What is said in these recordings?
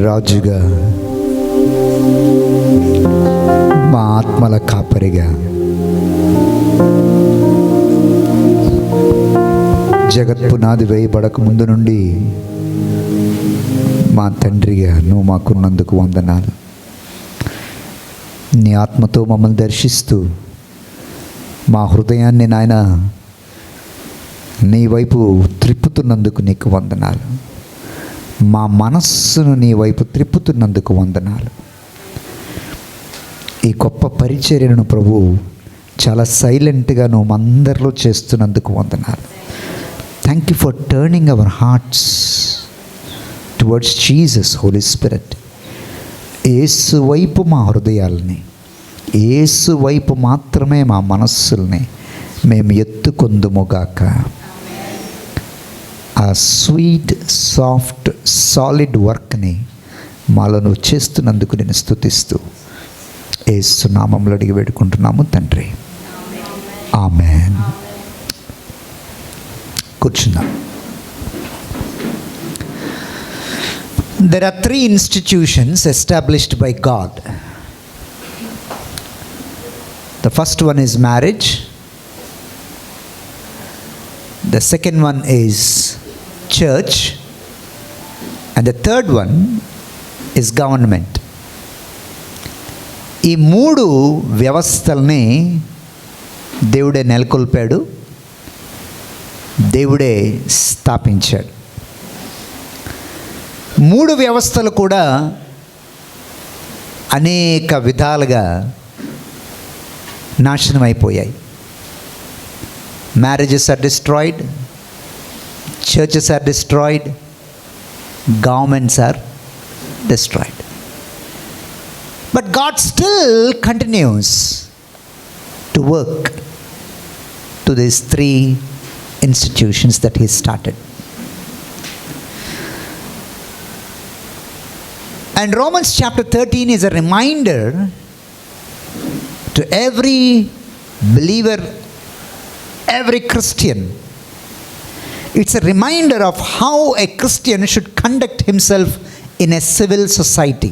రాజుగా, మా ఆత్మల కాపరిగా, జగత్ పునాది వేయబడక ముందు నుండి మా తండ్రిగా నువ్వు మాకున్నందుకు వందనాలు. నీ ఆత్మతో మమ్మల్ని దర్శిస్తూ మా హృదయాన్ని నాయన నీ వైపు త్రిప్పుతున్నందుకు నీకు వందనాలు. మా మనస్సును నీ వైపు త్రిప్పుతున్నందుకు వందనాలు. ఈ గొప్ప పరిచర్యను ప్రభు చాలా సైలెంట్గా నువ్వు అందరిలో చేస్తున్నందుకు వందనాలు. Thank you for turning our hearts towards Jesus Holy Spirit. Yesu వైపు మా హృదయాల్ని, యేసు వైపు మాత్రమే మా మనస్సుల్ని మేము ఎత్తుకొందుముగాక. ఆ స్వీట్, సాఫ్ట్, సాలిడ్ వర్క్ని మాలో నువ్వు చేస్తున్నందుకు నేను స్తుతిస్తూ యేసు నామములో అడిగి వేడుకుంటున్నాము తండ్రి, ఆమేన్. కూర్చుందాం. There are 3 institutions established by God. The first one is marriage. The second one is church. And the third one is government. ఈ 3 వ్యవస్థల్ని దేవుడే నెలకొల్పాడు, దేవుడే స్థాపించాడు. 3 వ్యవస్థలు కూడా అనేక విధాలుగా నాశనం అయిపోయాయి. Marriages are destroyed, churches are destroyed, governments are destroyed. But God still continues to work to these 3 institutions that he started. And Romans chapter 13 is a reminder to every believer, every Christian. It's a reminder of how a Christian should conduct himself in a civil society.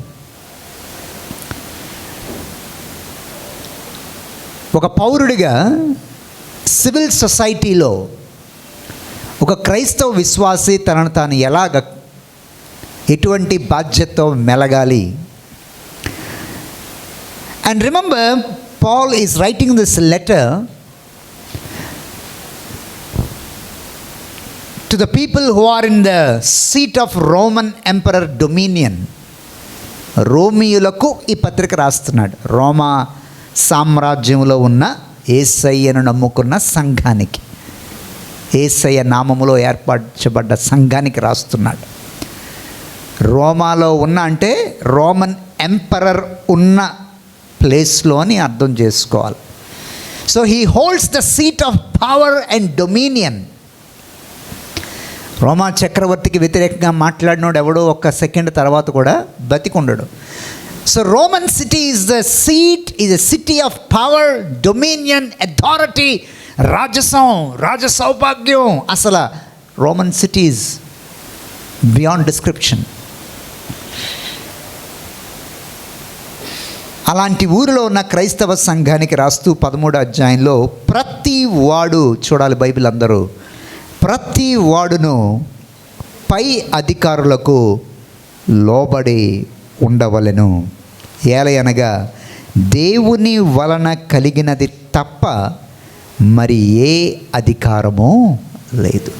ఒక పౌరుడిగా civil సొసైటీలో ఒక క్రైస్తవ విశ్వాసి తనను తాను ఎలాగ, ఎటువంటి బాధ్యతతో మెలగాలి. And remember, Paul is writing this letter to the people who are in the seat of Roman emperor dominion. రోమియులకు ఈ పత్రిక రాస్తున్నాడు. రోమా సామ్రాజ్యంలో ఉన్న యేసయ్యను నమ్ముకున్న సంఘానికి, యేసయ్య నామములో ఏర్పరచబడ్డ సంఘానికి రాస్తున్నాడు. రోమాలో ఉన్న అంటే రోమన్ ఎంపరర్ ఉన్న ప్లేస్లో అని అర్థం చేసుకోవాలి. So he holds the seat of power and dominion. రోమా చక్రవర్తికి వ్యతిరేకంగా మాట్లాడినోడు ఎవడో ఒక్క సెకండ్ తర్వాత కూడా బతికుండడు. So Roman city is the seat, is the city of power, dominion, authority, రాజసౌభాగ్యం. అసలు రోమన్ సిటీస్ బియాండ్ డిస్క్రిప్షన్. అలాంటి ఊరిలో ఉన్న క్రైస్తవ సంఘానికి రాస్తూ 13వ అధ్యాయంలో ప్రతి వాడు, చూడాలి బైబిల్ అందరూ, ప్రతి వాడును పై అధికారులకు లోబడి ఉండవలెను, ఏలయనగా దేవుని వలన కలిగినది తప్ప మరి ఏ అధికారము లేదు.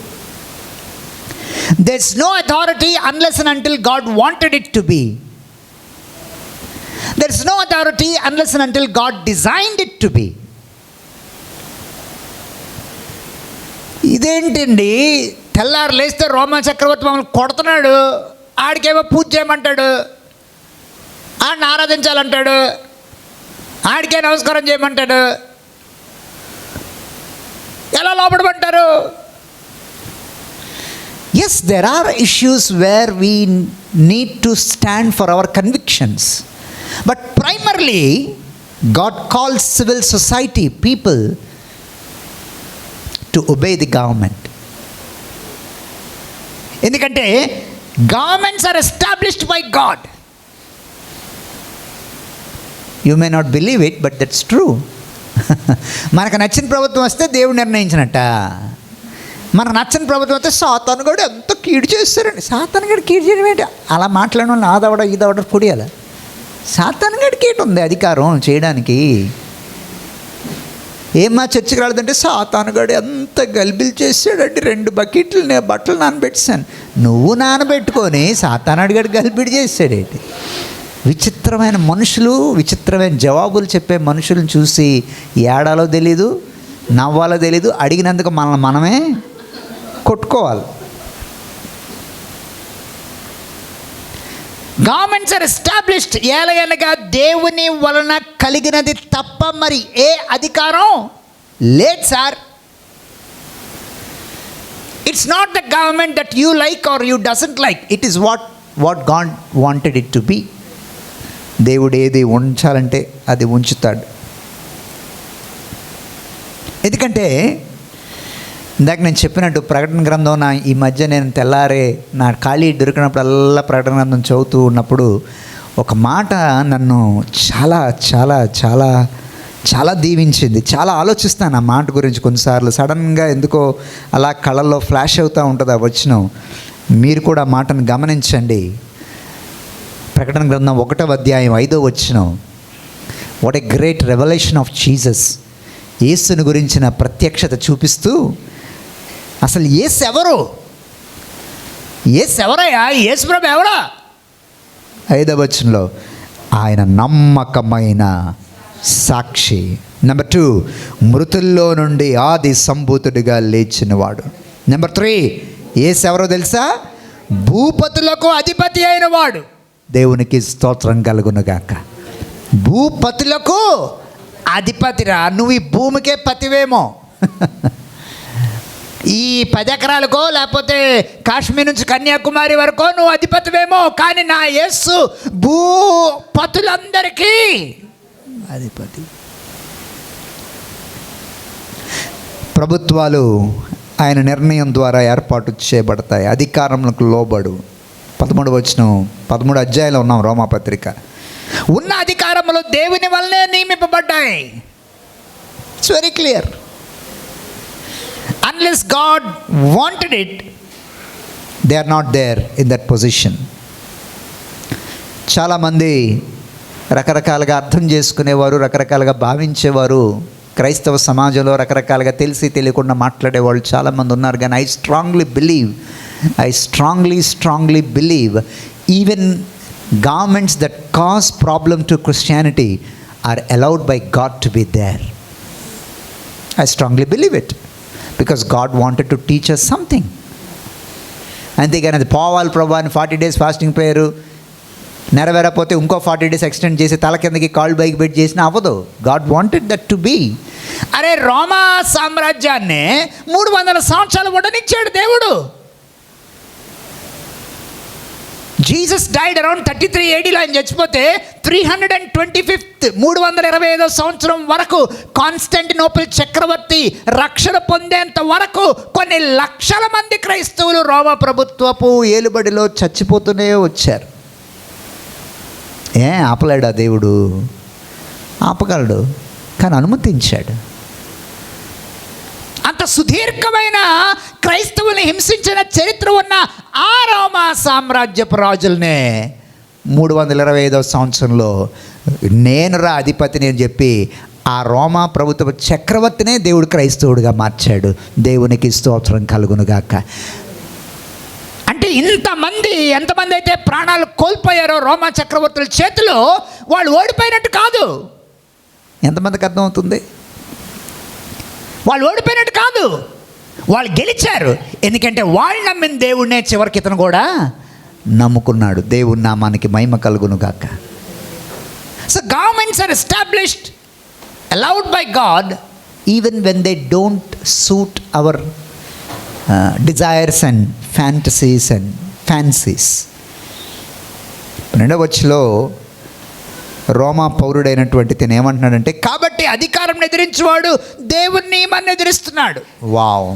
There's no authority unless and until God wanted it to be. There's no authority unless and until God designed it to be. ఇదేంటండి, తెల్లారు లేస్తే రోమా చక్రవర్తి మమ్మల్ని కొడుతున్నాడు, ఆడికేమో పూజ చేయమంటాడు, ఆడిని ఆరాధించాలంటాడు, ఆడికే నమస్కారం చేయమంటాడు, ఎలా లోపడమంటారు? Yes, there are issues where we need to stand for our convictions. But primarily, God calls civil society people to obey the government. ఎందుకంటే governments are established by God. You may not believe it, but that's true. మనకు నచ్చిన ప్రభుత్వం వస్తే దేవుడు నిర్ణయించినట్ట. మనకు నచ్చని ప్రభుత్వం వస్తే సాతాను కూడా ఎంత కీడు చేస్తారండి. సాతాను గడు కీడు చేయడం ఏంటి? అలా మాట్లాడిన వాళ్ళు ఆదవడ ఈదవడ పొడియాల. సాతాను గడికి ఏంటి ఉంది అధికారం చేయడానికి? ఏమా చర్చికి రాలేదంటే సాతాను గడు ఎంత గల్బిలు చేసాడండి, 2 బకెట్లు నేను బట్టలు నానబెట్టాను. నువ్వు నానబెట్టుకొని సాతాను గడు గల్బిడి చేసాడేంటి? విచిత్రమైన మనుషులు, విచిత్రమైన జవాబులు చెప్పే మనుషులను చూసి ఏడాలో తెలీదు, నవ్వాలో తెలీదు, అడిగినందుకు మనమే కొట్టుకోవాలి. గవర్నమెంట్స్ ఆర్ ఎస్టాబ్లిష్డ్ ఏలయనగా దేవుని వలన కలిగినది తప్ప మరి ఏ అధికారం లేదు sir. It's not the government that you like or you doesn't like, it is what God wanted it to be. దేవుడు ఏది ఉంచాలంటే అది ఉంచుతాడు. ఎందుకంటే ఇందాక నేను చెప్పినట్టు ప్రకటన గ్రంథం ఈ మధ్య నేను తెల్లారే నా ఖాళీ దొరికినప్పుడల్లా ప్రకటన గ్రంథం చదువుతూ ఉన్నప్పుడు ఒక మాట నన్ను చాలా చాలా చాలా చాలా దీవించింది. చాలా ఆలోచిస్తాను ఆ మాట గురించి. కొన్నిసార్లు సడన్గా ఎందుకో అలా కళ్ళల్లో ఫ్లాష్ అవుతూ ఉంటుంది ఆ వచనం. మీరు కూడా ఆ మాటను గమనించండి. ప్రకటన గ్రంథం 1వ అధ్యాయం 5వ వచనం. What a great revolution of Jesus. యేసుని గురించిన ప్రత్యక్షత చూపిస్తూ అసలు యేసు ఎవరు, యేసు ఎవరయ్యా, యేసు ప్రభు ఎవరా? 5వ వచనంలో ఆయన నమ్మకమైన సాక్షి. నెంబర్ 2, మృతుల్లో నుండి ఆది సంభూతుడిగా లేచినవాడు. నెంబర్ 3, యేసు ఎవరో తెలుసా? భూపతులకు అధిపతి అయిన వాడు. దేవునికి స్తోత్రం కలుగునుగాక. భూపతులకు అధిపతిరా. నువ్వు ఈ భూమికే పతివేమో. ఈ 10 ఎకరాలకో లేకపోతే కాశ్మీర్ నుంచి కన్యాకుమారి వరకో నువ్వు అధిపతివేమో, కానీ నా యేసు భూపతులందరికీ అధిపతి. ప్రభుత్వాలు ఆయన నిర్ణయం ద్వారా ఏర్పాటు చేయబడతాయి. అధికారములకు లోబడు. 13వ వచనం, 13 అధ్యాయంలో ఉన్నాం రోమాపత్రిక. ఉన్న అధికారములు దేవుని వల్లనే నియమింపబడ్డాయి. It's very clear. Unless God wanted it, they are not there in that position. చాలామంది రకరకాలుగా అర్థం చేసుకునేవారు, రకరకాలుగా భావించేవారు. క్రైస్తవ సమాజంలో రకరకాలుగా తెలిసి తెలియకుండా మాట్లాడేవాళ్ళు చాలామంది ఉన్నారు. కానీ I strongly believe even governments that cause problem to Christianity are allowed by God to be there. I strongly believe it because God wanted to teach us something. అంతేగాని అది పోవాలి ప్రభు అని 40 days ఫాస్టింగ్ ప్రేయరు నెరవేరకపోతే ఇంకో 40 days extend చేసి తల కిందకి కాళ్ళు bike పెట్టి చేసినా అవ్వదు. God wanted that to be. అరే రోమా సామ్రాజ్యాన్ని 300 సంవత్సరాలు ఉండనిచ్చాడు దేవుడు. జీసస్ డైడ్ అరౌండ్ 33 ADలో ఆయన చచ్చిపోతే 325th 325వ సంవత్సరం వరకు కాన్స్టాంటినోపుల్ చక్రవర్తి రక్షణ పొందేంత వరకు కొన్ని లక్షల మంది క్రైస్తవులు రోమా ప్రభుత్వపు ఏలుబడిలో చచ్చిపోతూనే వచ్చారు. ఆపలేడా దేవుడు? ఆపగలడు, కానీ అనుమతించాడు. అంత సుదీర్ఘమైన క్రైస్తవుని హింసించిన చరిత్ర ఉన్న ఆ రోమా సామ్రాజ్యపు రాజులనే 325వ సంవత్సరంలో నేను రా అధిపతిని అని చెప్పి ఆ రోమా ప్రభుత్వ చక్రవర్తినే దేవుడు క్రైస్తవుడిగా మార్చాడు. దేవునికి స్తోత్రం కలుగునుగాక. అంటే ఇంతమంది, ఎంతమంది అయితే ప్రాణాలు కోల్పోయారో రోమా చక్రవర్తుల చేతిలో, వాళ్ళు ఓడిపోయినట్టు కాదు. ఎంతమందికి అర్థమవుతుంది? వాళ్ళు ఓడిపోయినట్టు కాదు, వాళ్ళు గెలిచారు. ఎందుకంటే వాళ్ళు నమ్మిన దేవుడినే చివరికి ఇతను కూడా నమ్ముకున్నాడు. దేవుని నామానికి మహిమ కలుగునుగాక. So governments are established, allowed by God, even when they don't suit our desires and fantasies and fancies. 2వ వచనంలో రోమా పౌరుడైనటువంటి తను ఏమంటున్నాడంటే, కాబట్టి అధికారం ఎదిరించేవాడు దేవుని నియమాన్ని ఎదిరిస్తున్నాడు. వావ్!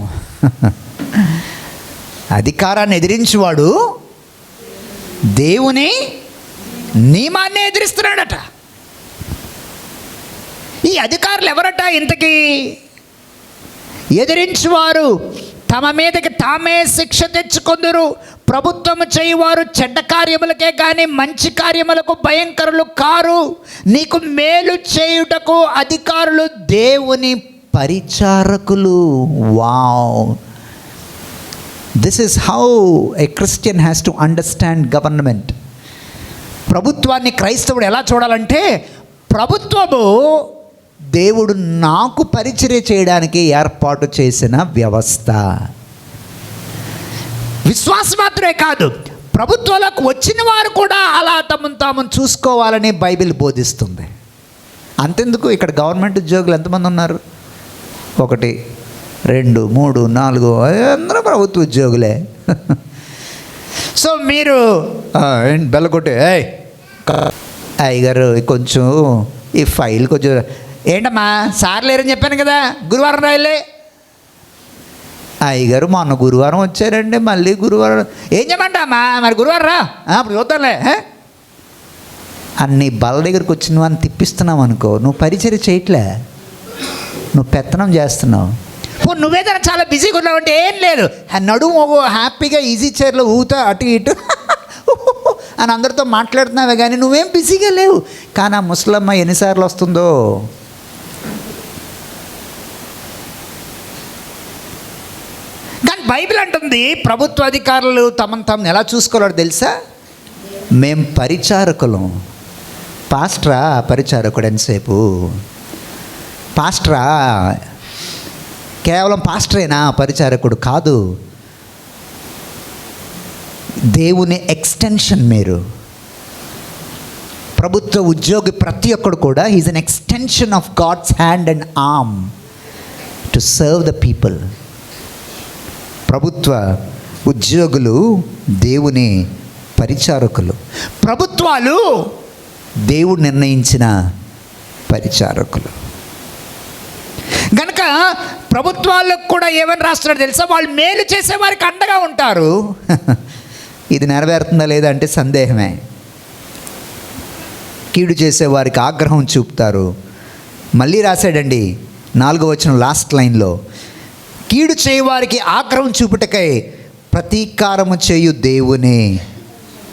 అధికారాన్ని ఎదిరించేవాడు దేవుని నియమాన్ని ఎదిరిస్తున్నాడట. ఈ అధికారులు ఎవరట ఇంతకీ? ఎదిరించువారు తమ మీదకి తామే శిక్ష తెచ్చుకొందురు. ప్రభుత్వము చేయువారు చెడ్డ కార్యములకే కానీ మంచి కార్యములకు భయంకరులు కారు. నీకు మేలు చేయుటకు అధికారులు దేవుని పరిచారకులు. Wow! This is how a Christian has to understand government. ప్రభుత్వాన్ని క్రైస్తవుడు ఎలా చూడాలంటే, ప్రభుత్వము దేవుడు నాకు పరిచర్య చేయడానికి ఏర్పాటు చేసిన వ్యవస్థ. విశ్వాసం మాత్రమే కాదు, ప్రభుత్వాలకు వచ్చిన వారు కూడా అలా తమను తాము చూసుకోవాలని బైబిల్ బోధిస్తుంది. అంతెందుకు, ఇక్కడ గవర్నమెంట్ ఉద్యోగులు ఎంతమంది ఉన్నారు? 1 2 3 4 అందరూ ప్రభుత్వ ఉద్యోగులే. సో మీరు బెల్లకొట్టే అయ్యగారు కొంచెం ఈ ఫైల్ కొంచెం ఏంటమ్మా సార్ లేరని చెప్పాను కదా, గురువారం రాయలే. అయ్యగారు మొన్న గురువారం వచ్చారండి, మళ్ళీ గురువారం ఏం చెప్పంటామా, మరి గురువారం రా అప్పుడు చూద్దాంలే. అన్ని బల దగ్గరికి వచ్చి నువ్వు అని తిప్పిస్తున్నావు అనుకో, నువ్వు పరిచర్య చేయట్లే, నువ్వు పెత్తనం చేస్తున్నావు. నువ్వేదైనా చాలా బిజీగా ఉన్నావు అంటే ఏం లేదు, నడుము హ్యాపీగా ఈజీ చైర్లో ఊతా అటు ఇటు అని అందరితో మాట్లాడుతున్నావే కానీ నువ్వేం బిజీగా లేవు. కానీ ఆ ముసలమ్మ ఎన్నిసార్లు వస్తుందో. కానీ బైబిల్ అంటుంది ప్రభుత్వ అధికారులు తమను తాము ఎలా చూసుకోవాలో తెలుసా? మేం పరిచారకులం. పాస్టరా పరిచారకుడు ఎంతసేపు? పాస్టరా కేవలం పాస్టరేనా పరిచారకుడు? కాదు, దేవుని ఎక్స్టెన్షన్. మీరు ప్రభుత్వ ఉద్యోగి ప్రతి ఒక్కడు కూడా is an extension of God's hand and arm to serve the people. ప్రభుత్వ ఉద్యోగులు దేవుని పరిచారకులు, ప్రభుత్వాలు దేవుడు నిర్ణయించిన పరిచారకులు. కనుక ప్రభుత్వాలకు కూడా ఏమని రాస్తున్నాడు తెలుసా? వాళ్ళు మేలు చేసే వారికి అండగా ఉంటారు. ఇది నెరవేరుతుందా లేదా అంటే సందేహమే. కీడు చేసేవారికి ఆగ్రహం చూపుతారు. మళ్ళీ రాశాడండి 4వ వచనం లాస్ట్ లైన్లో, కీడు చేయవారికి ఆగ్రహం చూపుటకై ప్రతీకారము చేయు దేవుని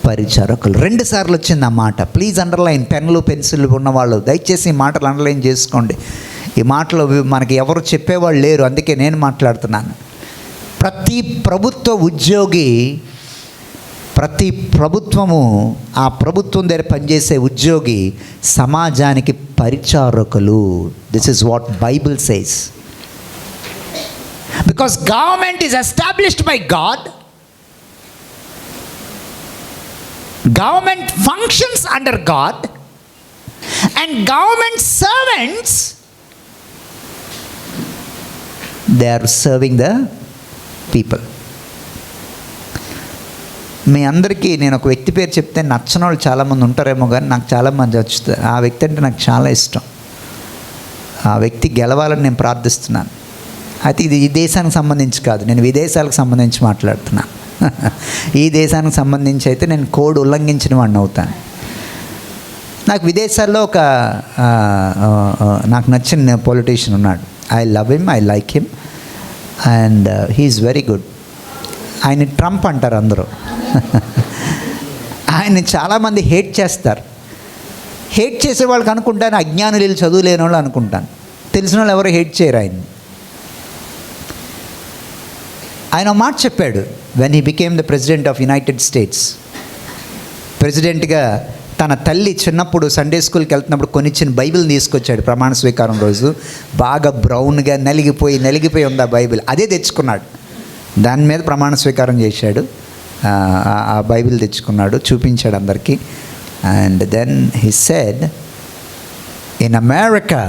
పరిచారకులు. 2 సార్లు వచ్చింది ఆ మాట. ప్లీజ్ అండర్లైన్, పెన్నులు పెన్సిల్ ఉన్నవాళ్ళు దయచేసి ఈ మాటలు అండర్లైన్ చేసుకోండి. ఈ మాటలు మనకి ఎవరు చెప్పేవాళ్ళు లేరు, అందుకే నేను మాట్లాడుతున్నాను. ప్రతి ప్రభుత్వ ఉద్యోగి, ప్రతి ప్రభుత్వము, ఆ ప్రభుత్వం దగ్గర పనిచేసే ఉద్యోగి సమాజానికి పరిచారకులు. This is what Bible says. Because government is established by God. Government functions under God and government servants they are serving the people. మీ అందరికీ నేను ఒక వ్యక్తి పేరు చెప్తే నచ్చని వాళ్ళు చాలామంది ఉంటారేమో, కానీ నాకు చాలామంది వచ్చుతారు. ఆ వ్యక్తి అంటే నాకు చాలా ఇష్టం. ఆ వ్యక్తి గెలవాలని నేను ప్రార్థిస్తున్నాను. అయితే ఇది ఈ దేశానికి సంబంధించి కాదు, నేను విదేశాలకు సంబంధించి మాట్లాడుతున్నాను. ఈ దేశానికి సంబంధించి అయితే నేను కోడ్ ఉల్లంఘించిన వాడిని అవుతాను. నాకు విదేశాల్లో ఒక నాకు నచ్చిన పొలిటీషియన్ ఉన్నాడు. I love him, I like him and he's very good. ఆయన ట్రంప్ అంటారు అందరూ. ఆయన్ని చాలామంది హేట్ చేస్తారు. హేట్ చేసే వాళ్ళకి అనుకుంటాను అజ్ఞానులు, వీళ్ళు చదువు లేని వాళ్ళు అనుకుంటాను. తెలిసిన వాళ్ళు ఎవరు హేట్ చేయరు ఆయన్ని. ఆయన ఒక మాట చెప్పాడు when he became the president of United states. ప్రెసిడెంట్గా తన తల్లి చిన్నప్పుడు సండే స్కూల్కి వెళ్తున్నప్పుడు కొనిచ్చిన బైబిల్ తీసుకొచ్చాడు ప్రమాణ స్వీకారం రోజు. బాగా బ్రౌన్గా నలిగిపోయి ఉంది ఆ బైబిల్. అదే తెచ్చుకున్నాడు, దాని మీద ప్రమాణ స్వీకారం చేశాడు. ఆ బైబిల్ తెచ్చుకున్నాడు, చూపించాడు అందరికీ. And then he said, in America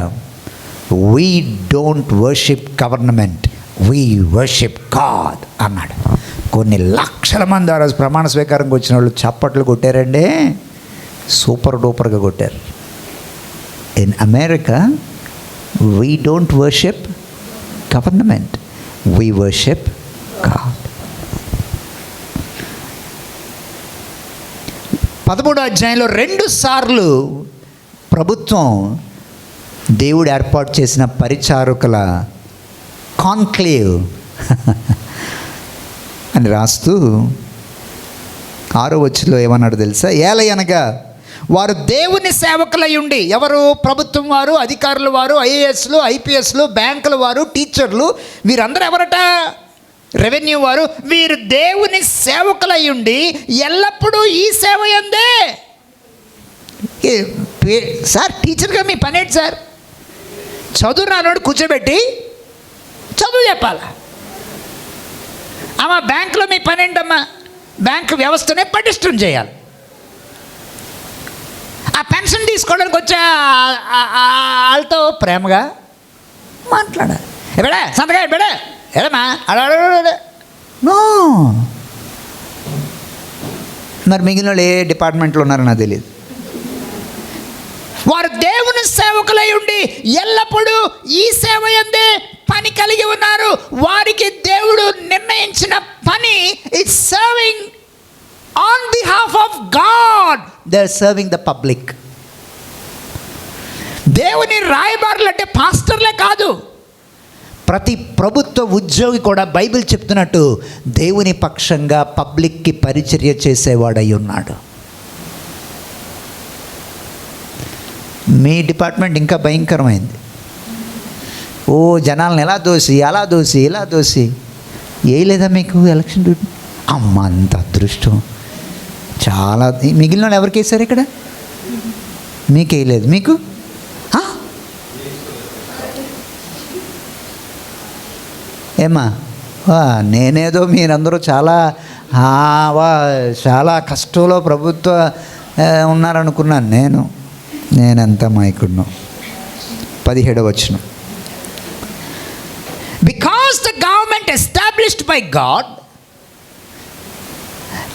we don't worship government, we worship God అన్నాడు. కొన్ని లక్షల మంది ఆ రోజు ప్రమాణ స్వీకారంకి వచ్చిన వాళ్ళు చప్పట్లు కొట్టారండి, సూపర్ డూపర్గా కొట్టారు. In America we don't worship government, we worship God. 13వ అధ్యాయంలో 2 సార్లు ప్రభుత్వం దేవుడు ఏర్పాటు చేసిన పరిచారకుల కాన్క్లేవ్ అని రాస్తూ 6వ వచనంలో ఏమన్నాడు తెలుసా? ఏలయనగా వారు దేవుని సేవకులై ఉండి, ఎవరు? ప్రభుత్వం వారు, అధికారులు వారు, ఐఏఎస్లు, ఐపీఎస్లు, బ్యాంకుల వారు, టీచర్లు, వీరందరూ ఎవరట? రెవెన్యూ వారు. వీరు దేవుని సేవకులై ఉండి ఎల్లప్పుడూ ఈ సేవ యందే. సార్ టీచర్గా మీ పనేంటి సార్? చదువు రానోడు కూర్చోబెట్టి చదువు చెప్పాలా? అమ్మా బ్యాంకులో మీ పనేంటమ్మా? బ్యాంకు వ్యవస్థనే పటిష్టం చేయాలి. ఆ పెన్షన్ తీసుకోవడానికి వచ్చే వాళ్ళతో ప్రేమగా మాట్లాడాలి. ఎబడా సంతగా ఎబడా ఎడమా నో. మరి మిగిలిన వాళ్ళు ఏ డిపార్ట్మెంట్లో ఉన్నారో నాకు తెలియదు. వారు దేవుని సేవకులై ఉండి ఎల్లప్పుడూ ఈ సేవ యందే పని కలిగి ఉన్నారు. వారికి దేవుడు నిర్ణయించిన పని is serving on behalf of God. They are serving the public. దేవుని రాయబారులు అంటే పాస్టర్లే కాదు, ప్రతి ప్రభుత్వ ఉద్యోగి కూడా బైబిల్ చెప్తున్నట్టు దేవుని పక్షంగా పబ్లిక్కి పరిచర్య చేసేవాడై ఉన్నాడు. మీ డిపార్ట్మెంట్ ఇంకా భయంకరమైంది. ఓ జనాలను ఎలా దోసి అలా దోసి ఇలా దోసి. వేయలేదా మీకు ఎలక్షన్ డ్యూటీ? అమ్మ అంత అదృష్టం. చాలా మిగిలిన వాళ్ళు ఎవరికి వేశారు ఇక్కడ? మీకు వేయలేదు. మీకు ఏమ్మా? నేనేదో మీరందరూ చాలా చాలా కష్టంలో ప్రభుత్వ ఉన్నారనుకున్నాను. నేనెంత మైకుడ్ను. 17వ వచనం. Because the government established by God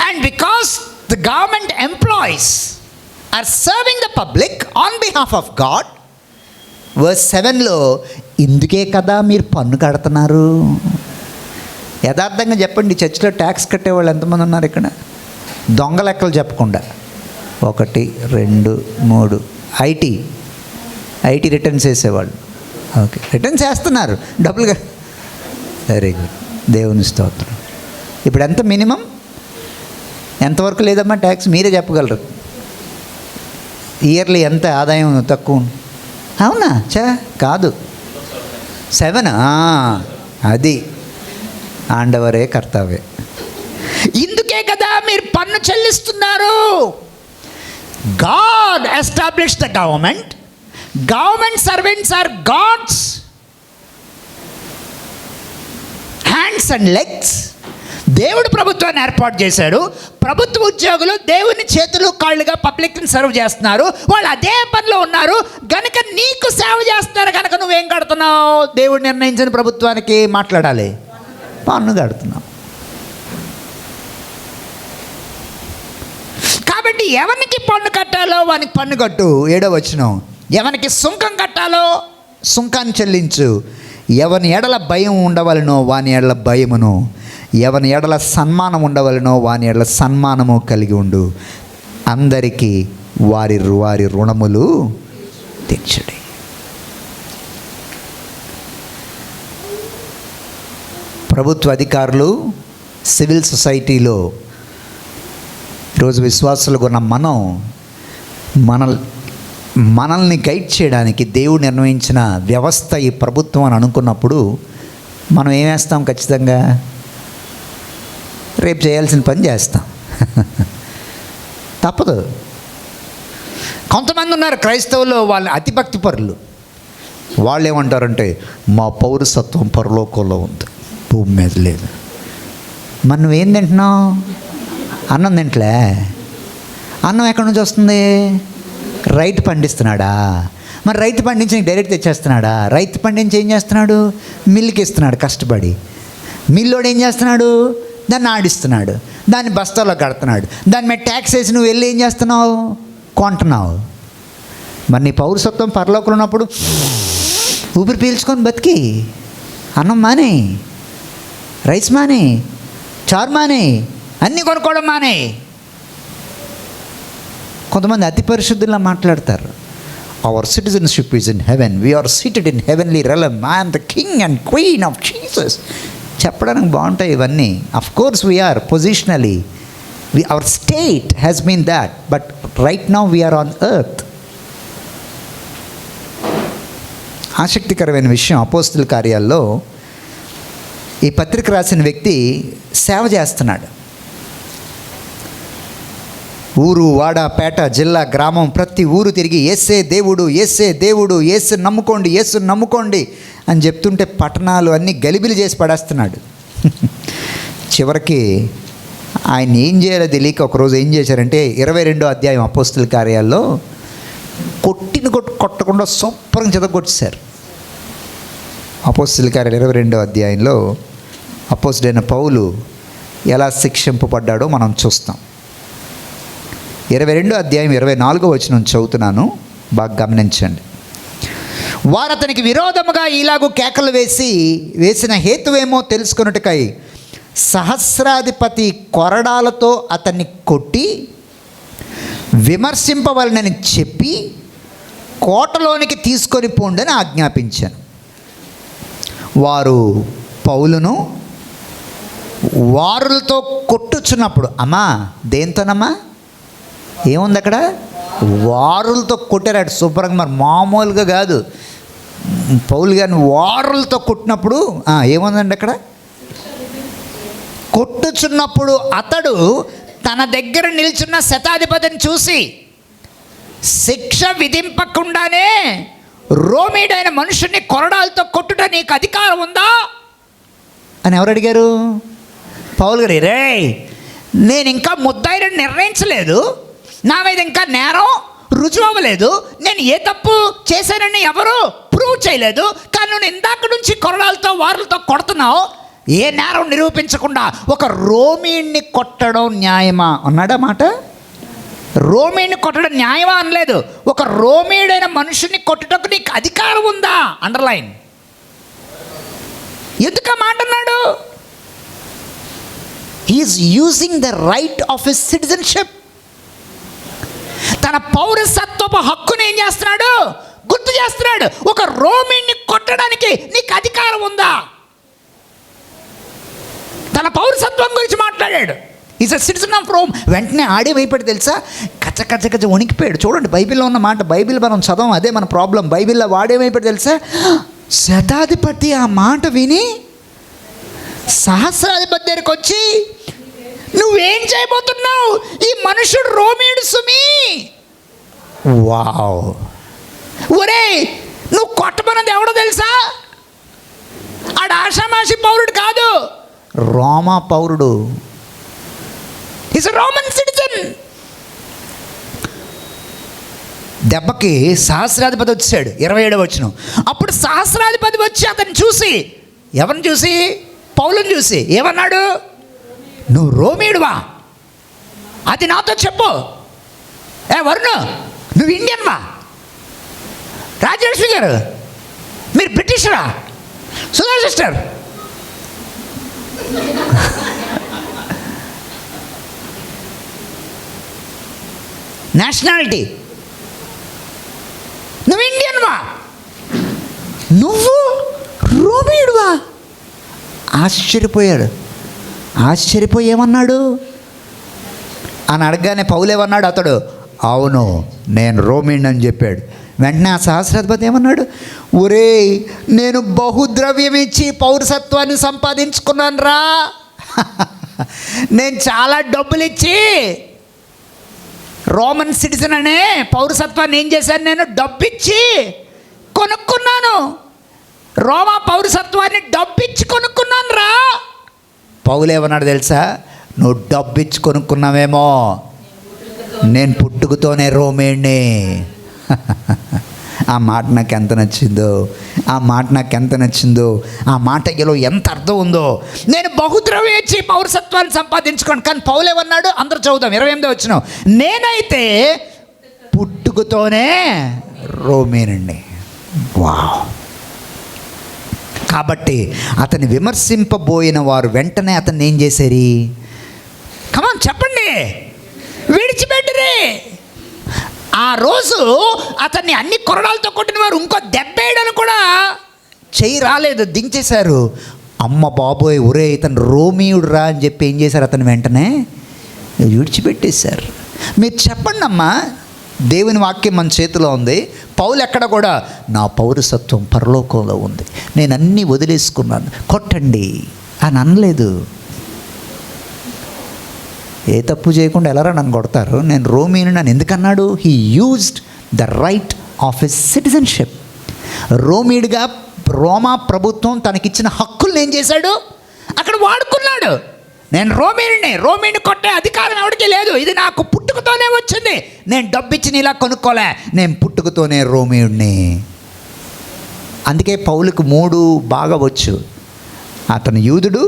and because the government employees are serving the public on behalf of God. verse 7లో ఇందుకే కదా మీరు పన్ను కడుతున్నారు. యథార్థంగా చెప్పండి, చర్చిలో ట్యాక్స్ కట్టేవాళ్ళు ఎంతమంది ఉన్నారు ఇక్కడ? దొంగ లెక్కలు చెప్పకుండా 1 2 3 ఐటీ రిటర్న్స్ వేసేవాళ్ళు. ఓకే, రిటర్న్స్ వేస్తున్నారు డబ్బులుగా. వెరీ గుడ్, దేవుని స్తోత్రం. ఇప్పుడు ఎంత మినిమం, ఎంతవరకు లేదమ్మా ట్యాక్స్? మీరే చెప్పగలరు. ఇయర్లీ ఎంత ఆదాయం తక్కువ? అవునా? కాదు 7. అది ఆండవరే కర్తావే. ఇందుకే కదా మీరు పన్ను చెల్లిస్తున్నారు. God established the government. Government servants are God's hands and legs. దేవుడు ప్రభుత్వాన్ని ఏర్పాటు చేశాడు. ప్రభుత్వ ఉద్యోగులు దేవుని చేతులు కాళ్ళుగా పబ్లిక్ని సర్వ్ చేస్తున్నారు. వాళ్ళు అదే పనిలో ఉన్నారు గనుక నీకు సేవ చేస్తున్నారు కనుక నువ్వేం కడుతున్నావు? దేవుడు నిర్ణయించిన ప్రభుత్వానికి మాట్లాడాలి, పన్ను కడుతున్నావు. కాబట్టి ఎవరికి పన్ను కట్టాలో వానికి పన్ను కట్టు. 7వ వచనం. ఎవరికి సుంకం కట్టాలో సుంకాన్ని చెల్లించు. ఎవని ఎడల భయం ఉండవలనో వాని ఎడల భయమును, ఎవని ఎడల సన్మానం ఉండవలనో వాని ఎడల సన్మానము కలిగి ఉండు. అందరికీ వారి వారి రుణములు తీర్చుడి. ప్రభుత్వ అధికారులు, సివిల్ సొసైటీలో ఈరోజు విశ్వాసులుగా ఉన్న మనల్ని గైడ్ చేయడానికి దేవుడు నిర్ణయించిన వ్యవస్థ ఈ ప్రభుత్వం అని అనుకున్నప్పుడు మనం ఏం వేస్తాం? ఖచ్చితంగా రేపు చేయాల్సిన పని చేస్తాం. తప్పదు. కొంతమంది ఉన్నారు క్రైస్తవులు, వాళ్ళు అతిభక్తి పరులు. వాళ్ళు ఏమంటారంటే మా పౌరసత్వం పరలోకంలో ఉంది, భూమి మీద లేదు. మరి నువ్వేం తింటున్నావు? అన్నం తింటలే. అన్నం ఎక్కడి నుంచి వస్తుంది? రైతు పండిస్తున్నాడా? మరి రైతు పండించి డైరెక్ట్ తెచ్చేస్తున్నాడా? రైతు పండించి ఏం చేస్తున్నాడు? మిల్లుకి ఇస్తున్నాడు కష్టపడి. మిల్లోడు ఏం చేస్తున్నాడు? దాన్ని ఆడిస్తున్నాడు, దాన్ని బస్తాలో కడుతున్నాడు, దాని మీద ట్యాక్స్ వేసి నువ్వు వెళ్ళి ఏం చేస్తున్నావు? కొంటున్నావు. మరి నీ పౌరసత్వం పరలోకంలో ఉన్నప్పుడు ఊపిరి పీల్చుకొని బతికి అన్నం మానే, రైస్ మానే, చారు మానే, అన్నీ కొనుక్కోవడం మానే. కొంతమంది అతి పరిశుద్ధులా మాట్లాడతారు. Our citizenship is in heaven, we are seated in heavenly realm, I'm the king and queen of Jesus. చెప్పడానికి బాగుంటాయి ఇవన్నీ. Of course we are positionally, our state has been that, but right now we are on earth. ఆసక్తికరమైన విషయం, అపోస్తుల కార్యాల్లో ఈ పత్రిక రాసిన వ్యక్తి సేవ చేస్తున్నాడు. ఊరు, వాడ, పేట, జిల్లా, గ్రామం, ప్రతి ఊరు తిరిగి యేసే దేవుడు, యేసే దేవుడు, యేసు నమ్ముకోండి, యేసు నమ్ముకోండి అని చెప్తుంటే పట్టణాలు అన్నీ గలిబిలి చేసి పడేస్తున్నాడు. చివరికి ఆయన ఏం చేయాలో తెలియక ఒకరోజు ఏం చేశారంటే 22వ అధ్యాయం అపోస్తుల కార్యాల్లో కొట్టకుండా శుభ్రంగా చెదగొట్టేశారు. అపోస్తుల కార్యాలు 22వ అధ్యాయంలో అపోస్తుడైన పౌలు ఎలా శిక్షింపబడ్డాడో మనం చూస్తాం. 22వ అధ్యాయం 24వ వచనం చదువుతున్నాను, బాగా గమనించండి. వారు అతనికి విరోధముగా ఇలాగూ కేకలు వేసిన హేతువేమో తెలుసుకొనుటకై సహస్రాధిపతి కొరడాలతో అతన్ని కొట్టి విమర్శింపవలనని చెప్పి కోటలోనికి తీసుకొని పోండని ఆజ్ఞాపించాను. వారు పౌలును వారులతో కొట్టుచున్నప్పుడు, అమ్మా దేంతోనమ్మా, ఏముంది అక్కడ, వారులతో కొట్టారు శుభ్రంగా, మరి మామూలుగా కాదు. పౌలు గారిని వారులతో కొట్టినప్పుడు ఏముందండి అక్కడ, కొట్టుచున్నప్పుడు అతడు తన దగ్గర నిల్చున్న శతాధిపతిని చూసి శిక్ష విధింపకుండానే రోమీడైన మనుషుని కొరడాలతో కొట్టుట నీకు అధికారం ఉందా అని ఎవరు అడిగారు? పౌలు గారు, రే నేను ఇంకా ముద్దాయిని నిర్ణయించలేదు, నా మీద ఇంకా నేరం రుజువు అవ్వలేదు, నేను ఏ తప్పు చేశానని ఎవరు ప్రూవ్ చేయలేదు, కానీ నువ్వు ఇందాక నుంచి కొరడాలతో వారులతో కొడుతున్నావు, ఏ నేరం నిరూపించకుండా ఒక రోమీని కొట్టడం న్యాయమా అన్నాడా మాట? రోమీని కొట్టడం న్యాయమా అనలేదు, ఒక రోమీడైన మనుషుని కొట్టుటకు నీకు అధికారం ఉందా, అండర్లైన్. ఎందుకు ఆ మాట అన్నాడు? He's using the right of his citizenship. తన పౌరసత్వపు హక్కుని ఏం చేస్తున్నాడు? గుర్తు చేస్తున్నాడు. ఒక రోమీని కొట్టడానికి నీకు అధికారం ఉందా? తన పౌరసత్వం గురించి మాట్లాడాడు. Is a citizen of Rome. వెంటనే ఆడే భయపడి తెలుసా, కచ్చ వణికిపోయాడు. చూడండి బైబిల్లో ఉన్న మాట, బైబిల్ మనం చదవం, అదే మన ప్రాబ్లం. బైబిల్లో వాడేమైపోయాడు తెలుసా, శతాధిపతి ఆ మాట విని సహస్రాధిపతి దగ్గరికి వచ్చి, నువ్వేం చేయబోతున్నావు, ఈ మనుషుడు రోమీయుడు సుమి. వావ్, ఒరే నువ్వు కొట్టమన్నది ఎవడో తెలుసా? ఆడ ఆషామాషి పౌరుడు కాదు, రోమా పౌరుడు. Is Roman citizen. దెబ్బకి సహస్రాధిపతి వచ్చాడు. 27వ వచనం. అప్పుడు సహస్రాధిపతి వచ్చి అతన్ని చూసి, ఎవరిని చూసి? పౌలుని చూసి ఏమన్నాడు? నువ్వు రోమీయుడువా? అది నాతో చెప్పు. వరుణ్ నువ్వు ఇండియన్వా? రాజలక్ష్మి గారు మీరు బ్రిటిషరా? సుధా సిస్టర్ నేషనాలిటీ, నువ్వు ఇండియన్వా? నువ్వు రోమీయుడువా? ఆశ్చర్యపోయాడు. ఆశ్చర్యపోయి ఏమన్నాడు అని అడగగానే పౌలేమన్నాడు? అతడు అవును నేను రోమీయుడిని అని చెప్పాడు. వెంటనే ఆ సహస్రాధిపతి ఏమన్నాడు? ఒరే నేను బహుద్రవ్యం ఇచ్చి పౌరసత్వాన్ని సంపాదించుకున్నాను రా. నేను చాలా డబ్బులు ఇచ్చి రోమన్ సిటిజన్ అనే పౌరసత్వాన్ని ఏం చేశాను, నేను డబ్బిచ్చి కొనుక్కున్నాను. రోమా పౌరసత్వాన్ని డబ్బిచ్చి కొనుక్కున్నాను రా. పౌలు ఏమన్నాడు తెలుసా? నువ్వు డబ్బిచ్చి కొనుక్కున్నావేమో, నేను పుట్టుకతోనే రోమేణ్ణి. ఆ మాట నాకు ఎంత నచ్చిందో, ఆ మాట నాకు ఎంత నచ్చిందో, ఆ మాటలో ఎంత అర్థం ఉందో. నేను బహుద్రవ్యం ఇచ్చి పౌరసత్వాన్ని సంపాదించుకోండి. కానీ పౌలు ఏమన్నాడు? అందరూ చదువుదాం 28వ వచనం. నేనైతే పుట్టుకతోనే రోమేనండి. వావ్. కాబట్టి అతన్ని విమర్శింపబోయిన వారు వెంటనే అతన్ని ఏం చేశారు? కమాన్ చెప్పండి, విడిచిపెట్టరే. ఆ రోజు అతన్ని అన్ని కొరడాలతో కొట్టిన వారు ఇంకో దెబ్బేయడానికి కూడా చెయ్యి రాలేదు, దించేశారు. అమ్మ బాబోయ్, ఒరే ఇతను రోమియుడు రా అని చెప్పి ఏం చేశారు, అతను వెంటనే విడిచిపెట్టేశారు. మీరు చెప్పండి అమ్మా, దేవుని వాక్యం మన చేతిలో ఉంది. పౌలు ఎక్కడ కూడా నా పౌరసత్వం పరలోకంలో ఉంది, నేను అన్నీ వదిలేసుకున్నాను, కొట్టండి అని అనలేదు. ఏ తప్పు చేయకుండా ఎలారా నన్ను కొడతారు, నేను రోమిని నన్ను ఎందుకన్నాడు? He used the right of his citizenship. రోమిడ్గా రోమా ప్రభుత్వం తనకిచ్చిన హక్కుల్ని ఏం చేశాడు, అక్కడ వాడుకున్నాడు. నేను రోమిని కొట్టే అధికారం ఎవరికి లేదు, ఇది నాకు పుట్టుకతోనే వచ్చింది, నేను డబ్బిచ్చి ఇలా కొనుక్కోలే, నేను పుట్టుకతోనే రోమియుడిని. అందుకే పౌలుకు 3 బాగా వచ్చు. అతను యూదుడు,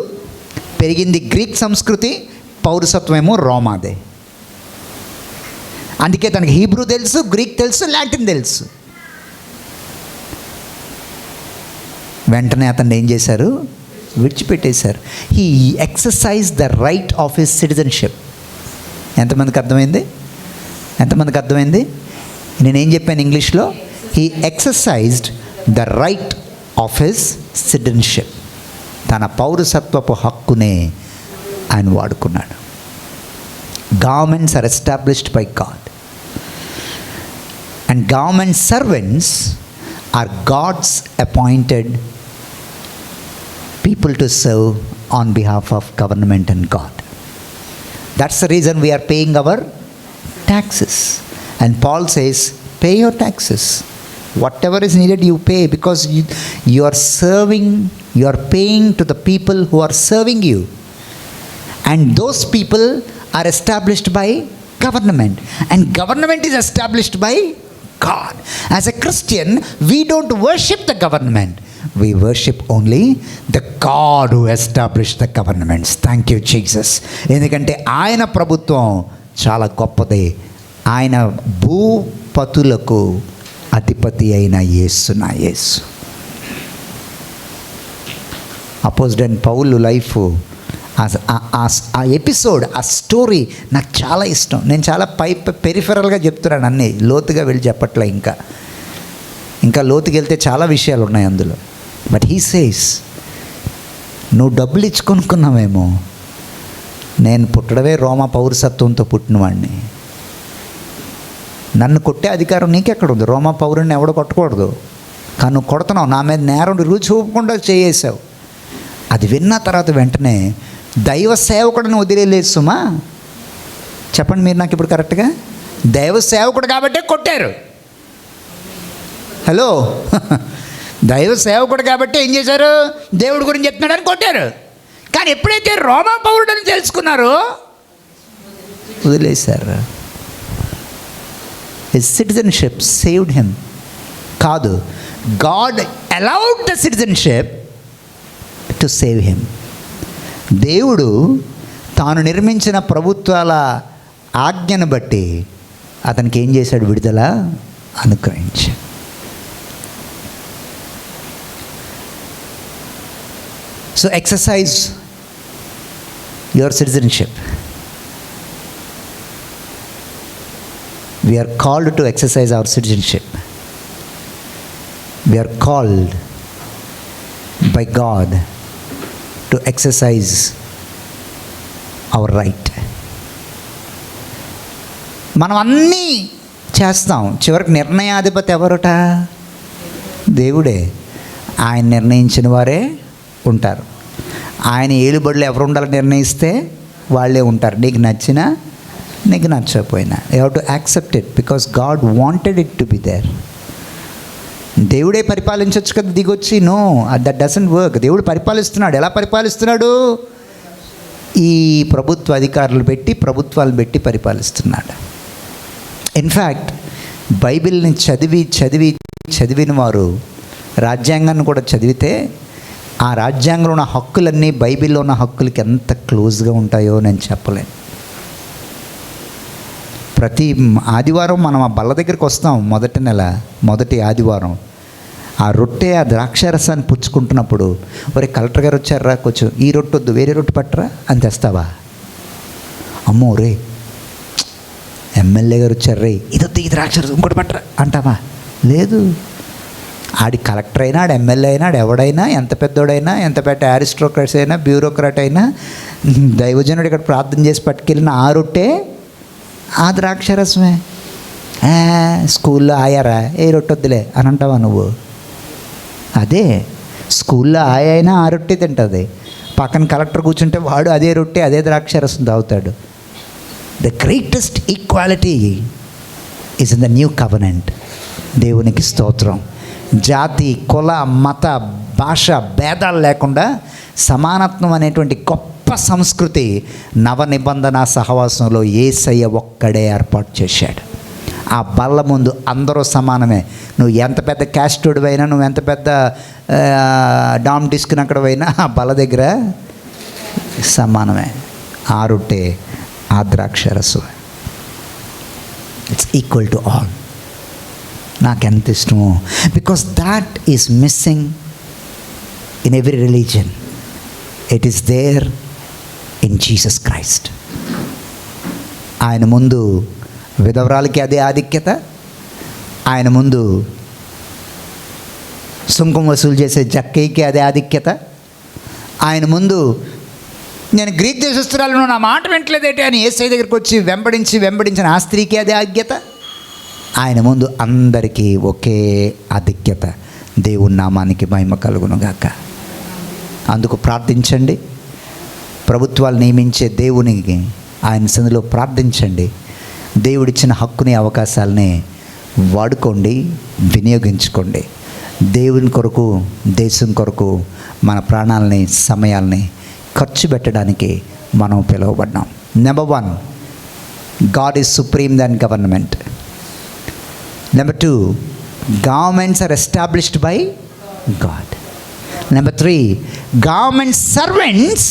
పెరిగింది గ్రీక్ సంస్కృతి, పౌరసత్వమేమో రోమాదే. అందుకే తనకి హీబ్రూ తెలుసు, గ్రీక్ తెలుసు, లాటిన్ తెలుసు. వెంటనే అతన్ని ఏం చేశారు, విడిచిపెట్టేశారు. He exercise the right of his citizenship. ఎంతమందికి అర్థమైంది? నేనేం చెప్పాను ఇంగ్లీష్లో? He exercised the right of his citizenship. తన పౌరసత్వపు హక్కునే ఆయన వాడుకున్నాడు. Governments are established by God and government servants are God's appointed people to serve on behalf of government and God. That's the reason we are paying our taxes. And Paul says, pay your taxes. Whatever is needed, you pay, because you are serving, you are paying to the people who are serving you. And those people are established by government. And government is established by God. As a Christian, we don't worship the government. We worship only the God who established the governments. Thank you, Jesus. ఎందుకంటే ఆయన ప్రభుత్వం చాలా గొప్పది. ఆయన భూపతులకు అధిపతి అయిన యేసు నా యేసు. Opposite పౌలు life, ఆ ఎపిసోడ్, ఆ స్టోరీ నాకు చాలా ఇష్టం. నేను చాలా పెరిఫెరల్గా చెప్తున్నాను, అన్నీ లోతుగా వెళ్ళి చెప్పట్లే. ఇంకా లోతుకి వెళ్తే చాలా విషయాలు ఉన్నాయి అందులో. బట్ హీ సేస్, నువ్వు డబ్బులు ఇచ్చి కొనుక్కున్నావేమో, నేను పుట్టడమే రోమా పౌరసత్వంతో పుట్టినవాడిని, నన్ను కొట్టే అధికారం నీకెక్కడ ఉంది? రోమా పౌరుని ఎవడో కొట్టకూడదు, కానీ నువ్వు కొడుతున్నావు, నా మీద నేరం రుచి చూపకుండా చేయేసావు. అది విన్న తర్వాత వెంటనే దైవ సేవకుడిని వదిలేదు సుమా. చెప్పండి మీరు నాకు ఇప్పుడు కరెక్ట్గా. దైవ సేవకుడు కాబట్టే కొట్టారు. హలో, దైవ సేవకుడు కాబట్టి ఏం చేశారు, దేవుడి గురించి చెప్తున్నాడని కొట్టారు. కానీ ఎప్పుడైతే రోమా పౌరుడని తెలుసుకున్నారో వదిలేశారు. His citizenship saved him. కాదు, God allowed the citizenship to save him. దేవుడు తాను నిర్మించిన ప్రభుత్వాల ఆజ్ఞను బట్టి అతనికి ఏం చేశాడు, విడుదల అనుగ్రహించాడు. So exercise your citizenship. We are called to exercise our citizenship. We are called by God to exercise our right. మనం అన్నీ చేస్తాం, చివరికి నిర్ణయాధిపతి ఎవరుట? దేవుడే. ఆయన నిర్ణయించిన వారే ఉంటారు. ఆయన ఏలుబడిలో ఎవరు ఉండాలని నిర్ణయిస్తే వాళ్ళే ఉంటారు. నీకు నచ్చినా నీకు నచ్చకపోయినా you have to accept it, because God wanted it to be there. దేవుడే పరిపాలించవచ్చు కదా దిగొచ్చి. No, that doesn't work. దేవుడు పరిపాలిస్తున్నాడు. ఎలా పరిపాలిస్తున్నాడు? ఈ ప్రభుత్వ అధికారులు పెట్టి, ప్రభుత్వాలు పెట్టి పరిపాలిస్తున్నాడు. ఇన్ఫ్యాక్ట్ బైబిల్ని చదివిన వారు రాజ్యాంగాన్ని కూడా చదివితే ఆ రాజ్యాంగంలో ఉన్న హక్కులన్నీ బైబిల్లో ఉన్న హక్కులకి ఎంత క్లోజ్గా ఉంటాయో నేను చెప్పలేను. ప్రతి ఆదివారం మనం ఆ బల్ల దగ్గరికి వస్తాం. మొదటి ఆదివారం ఆ రొట్టె, ఆ ద్రాక్షారసాన్ని పుచ్చుకుంటున్నప్పుడు, ఒరే కలెక్టర్ గారు వచ్చారా, కొంచెం ఈ రొట్టె వద్దు, వేరే రొట్టె పట్టరా అని తెస్తావా? అమ్మో రే ఎమ్మెల్యే గారు వచ్చారు, రే ఇదొద్దు ఇది రాక్షసు ఇంకోటి పట్టరా అంటావా? లేదు. ఆడి కలెక్టర్ అయినా, ఆడు ఎమ్మెల్యే అయినా, ఆడు ఎవడైనా, ఎంత పెద్దోడైనా, ఎంత పెద్ద అరిస్టోక్రట్స్ అయినా, బ్యూరోక్రాట్ అయినా, దైవజనుడు ఇక్కడ ప్రార్థన చేసి పట్టుకెళ్ళిన ఆ రొట్టె ఆ ద్రాక్షరసమే. స్కూల్లో ఆయారా ఏ రొట్టె వద్దులే అని అంటావా నువ్వు? అదే స్కూల్లో అయినా ఆ రొట్టె తింటుంది, పక్కన కలెక్టర్ కూర్చుంటే వాడు అదే రొట్టె అదే ద్రాక్షరసం తాగుతాడు. The greatest equality is in the new covenant. దేవునికి స్తోత్రం. జాతి, కుల, మత, భాష భేదాలు లేకుండా సమానత్వం అనేటువంటి గొప్ప సంస్కృతి నవ నిబంధన సహవాసంలో యేసయ్య ఒక్కడే ఏర్పాటు చేశాడు. ఆ బల్ల ముందు అందరూ సమానమే. నువ్వు ఎంత పెద్ద క్యాస్టోడివైనా, నువ్వు ఎంత పెద్ద డామ్ డిస్క్ని అక్కడవైనా ఆ బల్ల దగ్గర సమానమే. ఆ రొట్టె ఆ ద్రాక్షరసం. It's equal to all. నాకెంత ఇష్టమో, because that is missing in every religion. It is there in Jesus Christ. ఆయన ముందు విధవరాలకి అదే ఆధిక్యత, ఆయన ముందు సుంకం వసూలు చేసే జక్కయ్యకి అదే ఆధిక్యత, ఆయన ముందు నేను గ్రీక్ దేశస్తురాలను నా మాట వింటలేదేంటి అని యేసయ్య దగ్గరికి వచ్చి వెంబడించిన ఆ స్త్రీకి అదే ఆధిక్యత. ఆయన ముందు అందరికీ ఒకే ఆధిక్యత. దేవుని నామానికి మహిమ కలుగునుగాక. అందుకు ప్రార్థించండి. ప్రభుత్వాలు నియమించే దేవునికి ఆయన సన్నిధిలో ప్రార్థించండి. దేవుడిచ్చిన హక్కుని, అవకాశాలని వాడుకోండి, వినియోగించుకోండి. దేవుని కొరకు, దేశం కొరకు మన ప్రాణాలని, సమయాల్ని ఖర్చు పెట్టడానికి మనం పిలువబడ్డాం. Number 1, God is supreme than government. Number 2, governments are established by God. Number 3, government servants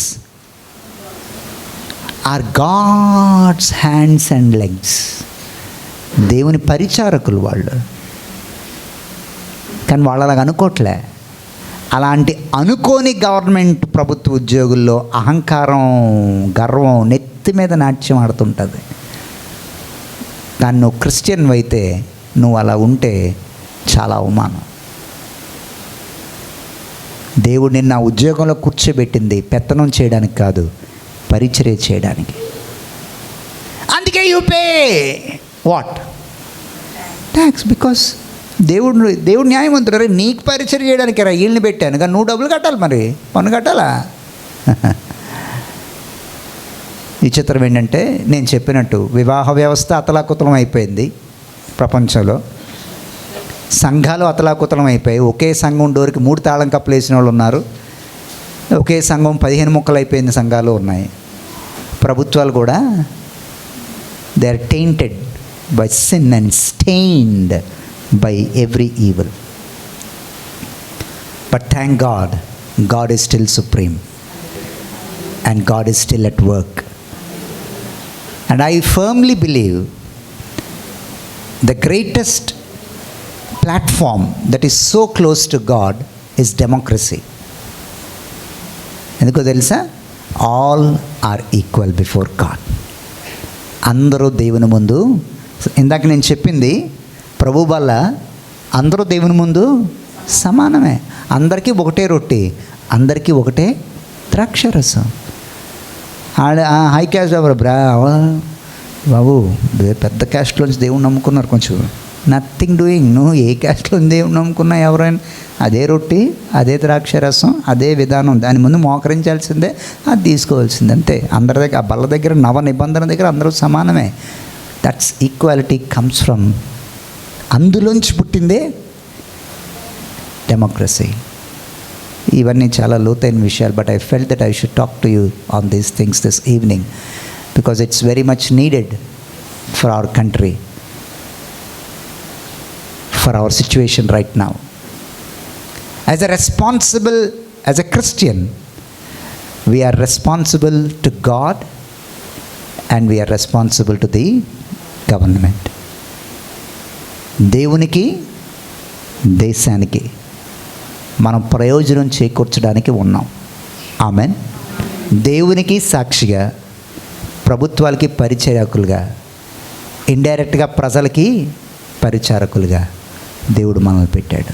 are God's hands and legs. దేవుని పరిచారకులు వాళ్ళు. కానీ వాళ్ళు అలాగ అనుకోవట్లే. అలాంటి అనుకోని గవర్నమెంట్ ప్రభుత్వ ఉద్యోగుల్లో అహంకారం, గర్వం నెత్తి మీద నాట్యం ఆడుతుంటుంది. కానీ నువ్వు క్రిస్టియన్ అయితే నువ్వు అలా ఉంటే చాలా అవమానం. దేవుడు నిన్న ఉద్యోగంలో కూర్చోబెట్టింది పెత్తనం చేయడానికి కాదు, పరిచర్య చేయడానికి. అందుకే you pay what tax, because దేవుడు న్యాయవంతుడు. రే నీకు పరిచర్య చేయడానికి రా వీళ్ళని పెట్టాను, కానీ నువ్వు డబ్బులు కట్టాలి, మరి పన్ను కట్టాలా? విచిత్రం ఏంటంటే, నేను చెప్పినట్టు వివాహ వ్యవస్థ అతలాకుతలం అయిపోయింది ప్రపంచంలో. సంఘాలు అతలాకుతలం అయిపోయి, ఒకే సంఘం డోర్కి 3 తాళం కప్పులు వేసిన వాళ్ళు ఉన్నారు. ఒకే సంఘం 15 ముక్కలు అయిపోయిన సంఘాలు ఉన్నాయి. ప్రభుత్వాలు కూడా they are tainted by sin and stained by every evil. But thank God, God is still supreme and God is still at work. And I firmly believe the greatest platform that is so close to God is democracy. ఎందుకో తెలుసా? all are equal before God. అందరూ దేవుని ముందు, ఇందాక నేను చెప్పింది ప్రభు వల్ల అందరూ దేవుని ముందు సమానమే. అందరికీ ఒకటే రొట్టె, అందరికీ ఒకటే ద్రాక్షరసం. హై క్యాస్ట్ ఎవరు బాబు, పెద్ద క్యాస్ట్లోంచి దేవుని నమ్ముకున్నారు, కొంచెం నథింగ్ డూయింగ్. నువ్వు ఏ క్యాస్ట్లో దేవుని నమ్ముకున్నా ఎవరైనా అదే రొట్టి, అదే ద్రాక్షరసం, అదే విధానం. దాని ముందు మోకరించాల్సిందే, అది తీసుకోవాల్సిందే, అంతే. అందరి దగ్గర, ఆ బల్ల దగ్గర, నవ నిబంధన దగ్గర అందరూ సమానమే. దట్స్ ఈక్వాలిటీ కమ్స్ ఫ్రమ్, అందులోంచి పుట్టిందే డెమోక్రసీ. ఇవన్నీ చాలా లోతైన విషయాలు. But I felt that I should talk to you on these things this evening, because it's very much needed for our country, for our situation right now. As a Christian, we are responsible to God and we are responsible to the government. దేవునికి, దేశానికి మనం ప్రయోజనం చేకూర్చడానికి ఉన్నాం. Amen. దేవునికి సాక్షిగా, ప్రభుత్వాలకి పరిచర్యకులుగా ఇండైరెక్ట్గా ప్రజలకి పరిచారకులుగా దేవుడు మనల్ని పెట్టాడు.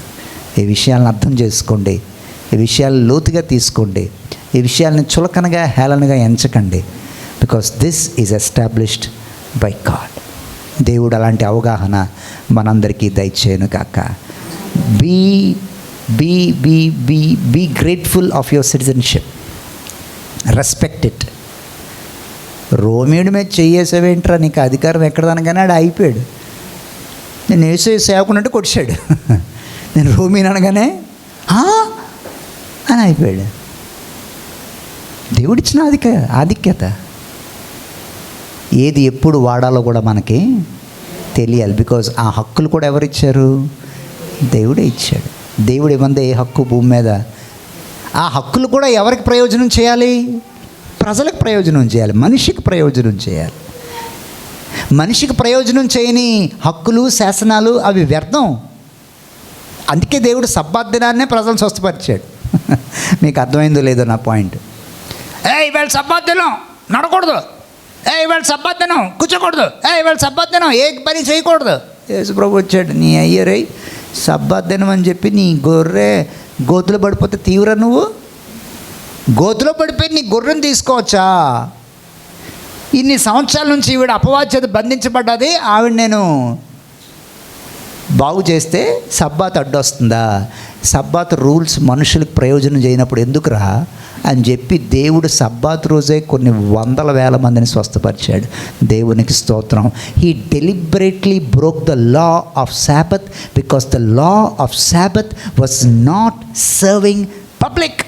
ఈ విషయాలను అర్థం చేసుకోండి, ఈ విషయాలు లోతుగా తీసుకోండి, ఈ విషయాలను చులకనగా హేళనగా ఎంచకండి. Because this is established by God. దేవుడు అలాంటి అవగాహన మనందరికీ దయచేయను కాక. Be be be be be grateful of your citizenship, respect it. రోమియోడి మీద చెయ్యేసావేంట్రా, నీకు అధికారం ఎక్కడదనగానే ఆడు అయిపోయాడు. నేను వేసే సేవకున్నట్టు కొట్టాడు. నేను రోమిని అనగానే అని అయిపోయాడు. దేవుడిచ్చిన ఆధిక్యత ఏది ఎప్పుడు వాడాలో కూడా మనకి తెలియాలి. బికాజ్ ఆ హక్కులు కూడా ఎవరిచ్చారు? దేవుడే ఇచ్చాడు. దేవుడు ఇవ్వందే ఏ హక్కు భూమి మీద. ఆ హక్కులు కూడా ఎవరికి ప్రయోజనం చేయాలి? ప్రజలకు ప్రయోజనం చేయాలి, మనిషికి ప్రయోజనం చేయాలి. మనిషికి ప్రయోజనం చేయని హక్కులు, శాసనాలు అవి వ్యర్థం. అందుకే దేవుడు సబ్బాత్ దినాన్నే ప్రజలను స్వస్థపరిచాడు. మీకు అర్థమైందో లేదో నా పాయింట్. ఇవాళ సబ్బాత్ దినం నడకూడదు, ఇవాళ సబ్బాత్ దినం కూర్చోకూడదు, ఇవాళ సబ్బాత్ దినం ఏ పని చేయకూడదు. యేసు ప్రభు వచ్చాడు, నీ అయ్యరై సబ్బాత్ దినం అని చెప్పి నీ గొర్రె గోతులో పడిపోతే తీవ్ర నువ్వు గోతులో పడిపోయి నీ గొర్రెను తీసుకోవచ్చా? ఇన్ని సంవత్సరాల నుంచి ఈవిడ అపవాది చేత బంధించబడ్డది, ఆవిడ నేను బాగు చేస్తే సబ్బాత్ అడ్డొస్తుందా? సబ్బాత్ రూల్స్ మనుషులకు ప్రయోజనం చేయనప్పుడు ఎందుకురా అని చెప్పి దేవుడు సబ్బాత్ రోజే కొన్ని వందల వేల మందిని స్వస్థపరిచాడు. దేవునికి స్తోత్రం. He deliberately broke the law of Sabbath because the law of Sabbath was not serving public.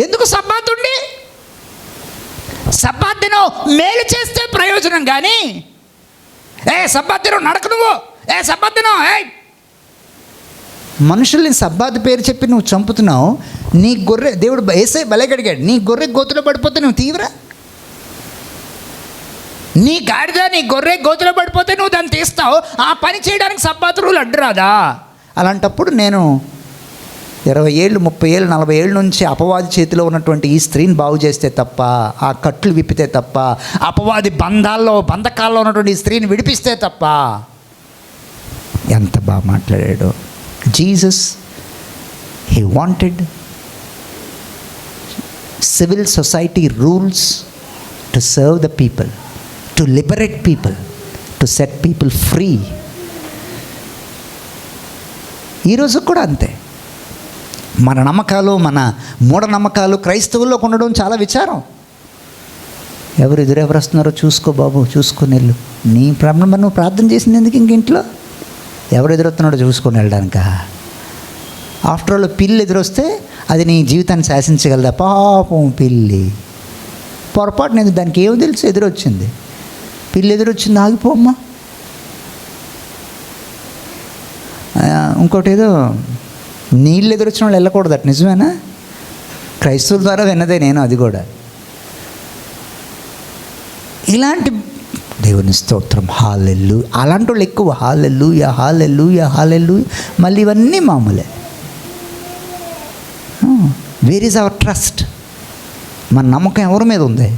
ఎందుకు సబ్బాత్ ఉండి? సబ్బాత్ దినం మేలు చేస్తే ప్రయోజనం, కానీ సబ్బాత్ దినం నడక నువ్వు, సబ్బాత్ దినం మనుషుల్ని సబ్బాత్ పేరు చెప్పి నువ్వు చంపుతున్నావు. నీ గొర్రె దేవుడు ఏసై బలగడిగాడు, నీ గొర్రె గోతులో పడిపోతే నువ్వు తీవ్ర, నీ గాడిద నీ గొర్రె గోతులో పడిపోతే నువ్వు దాన్ని తీస్తావు. ఆ పని చేయడానికి సబ్బాత్ రూల్ అడ్డురాదా? అలాంటప్పుడు నేను 20 ఏళ్ళు 30 ఏళ్ళు 40 ఏళ్ళ నుంచి అపవాది చేతిలో ఉన్నటువంటి ఈ స్త్రీని బాగు చేస్తే తప్ప, ఆ కట్లు విప్పితే తప్ప, అపవాది బంధకాల్లో ఉన్నటువంటి ఈ స్త్రీని విడిపిస్తే తప్ప. ఎంత బాగా మాట్లాడాడు Jesus. He wanted civil society rules to serve the people, to liberate people, to set people free. ఈరోజు కూడా అంతే. మన నమ్మకాలు, మన మూఢనమ్మకాలు క్రైస్తవుల్లో ఉండడం చాలా విచారం. ఎవరు వస్తున్నారో చూసుకో బాబు, చూసుకొని వెళ్ళు. నీ ప్రాబ్లం నువ్వు ప్రార్థన చేసింది ఎందుకు? ఇంక ఇంట్లో ఎవరు ఎదురొస్తున్నాడో చూసుకొని వెళ్ళడానిక? ఆఫ్టర్ ఆల్ పిల్లి ఎదురొస్తే అది నీ జీవితాన్ని శాసించగలదా? పాపం పిల్లి పొరపాటు నేను దానికి ఏమో తెలుసు, ఎదురొచ్చింది. పిల్లి ఎదురొచ్చింది, ఆగిపోమ్మా. ఇంకోటి ఏదో నీళ్ళు ఎదురొచ్చిన వాళ్ళు వెళ్ళకూడదు అటు, నిజమేనా? క్రైస్తవుల ద్వారా విన్నదే నేను అది కూడా. ఇలాంటి దేవుని స్తోత్రం, హల్లెలూయా. అలాంటి వాళ్ళు ఎక్కువ హల్లెలూయా హల్లెలూయా హల్లెలూయా. మళ్ళీ ఇవన్నీ మామూలే. Where is our trust? మన నమ్మకం ఎవరి మీద ఉంది?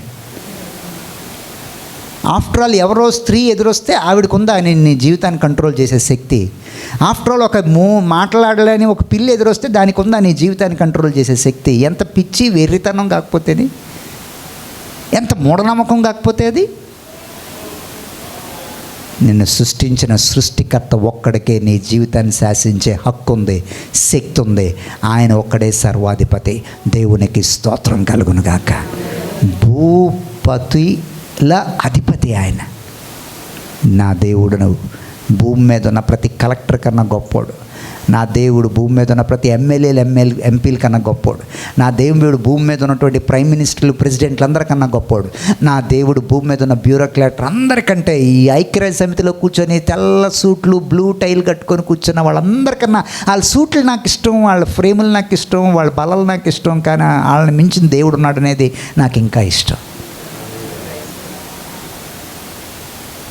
ఆఫ్టర్ ఆల్ ఎవరో స్త్రీ ఎదురొస్తే ఆవిడకుందా నీ జీవితాన్ని కంట్రోల్ చేసే శక్తి? ఆఫ్టర్ ఆల్ ఒక మాట్లాడలేని ఒక పిల్లి ఎదురొస్తే దానికి ఉందా నీ జీవితాన్ని కంట్రోల్ చేసే శక్తి? ఎంత పిచ్చి వెర్రితనం కాకపోతేది, ఎంత మూఢనమ్మకం కాకపోతే అది. నిన్ను సృష్టించిన సృష్టికర్త ఒక్కడికే నీ జీవితాన్ని శాసించే హక్కు ఉంది, శక్తి ఉంది. ఆయన ఒక్కడే సర్వాధిపతి. దేవునికి స్తోత్రం కలుగునుగాక. భూపతిల అధిపతి ఆయన. నా దేవుడు భూమి మీద ఉన్న ప్రతి కలెక్టర్ కన్నా గొప్పోడు. నా దేవుడు భూమి మీద ఉన్న ప్రతి ఎంపీల కన్నా గొప్పోడు. నా దేవుడు భూమి మీద ఉన్నటువంటి ప్రైమ్ మినిస్టర్లు, ప్రెసిడెంట్లు అందరికన్నా గొప్పోడు. నా దేవుడు భూమి మీద ఉన్న బ్యూరోక్రాట్ అందరికంటే, ఈ ఐక్యరాజ్య సమితిలో కూర్చొని తెల్ల సూట్లు బ్లూ టైల్ కట్టుకొని కూర్చున్న వాళ్ళందరికన్నా, వాళ్ళ సూట్లు నాకు ఇష్టం, వాళ్ళ ఫ్రేములు నాకు ఇష్టం, వాళ్ళ బలలు నాకు ఇష్టం, కానీ వాళ్ళని మించిన దేవుడు ఉన్నాడు అనేది నాకు ఇంకా ఇష్టం.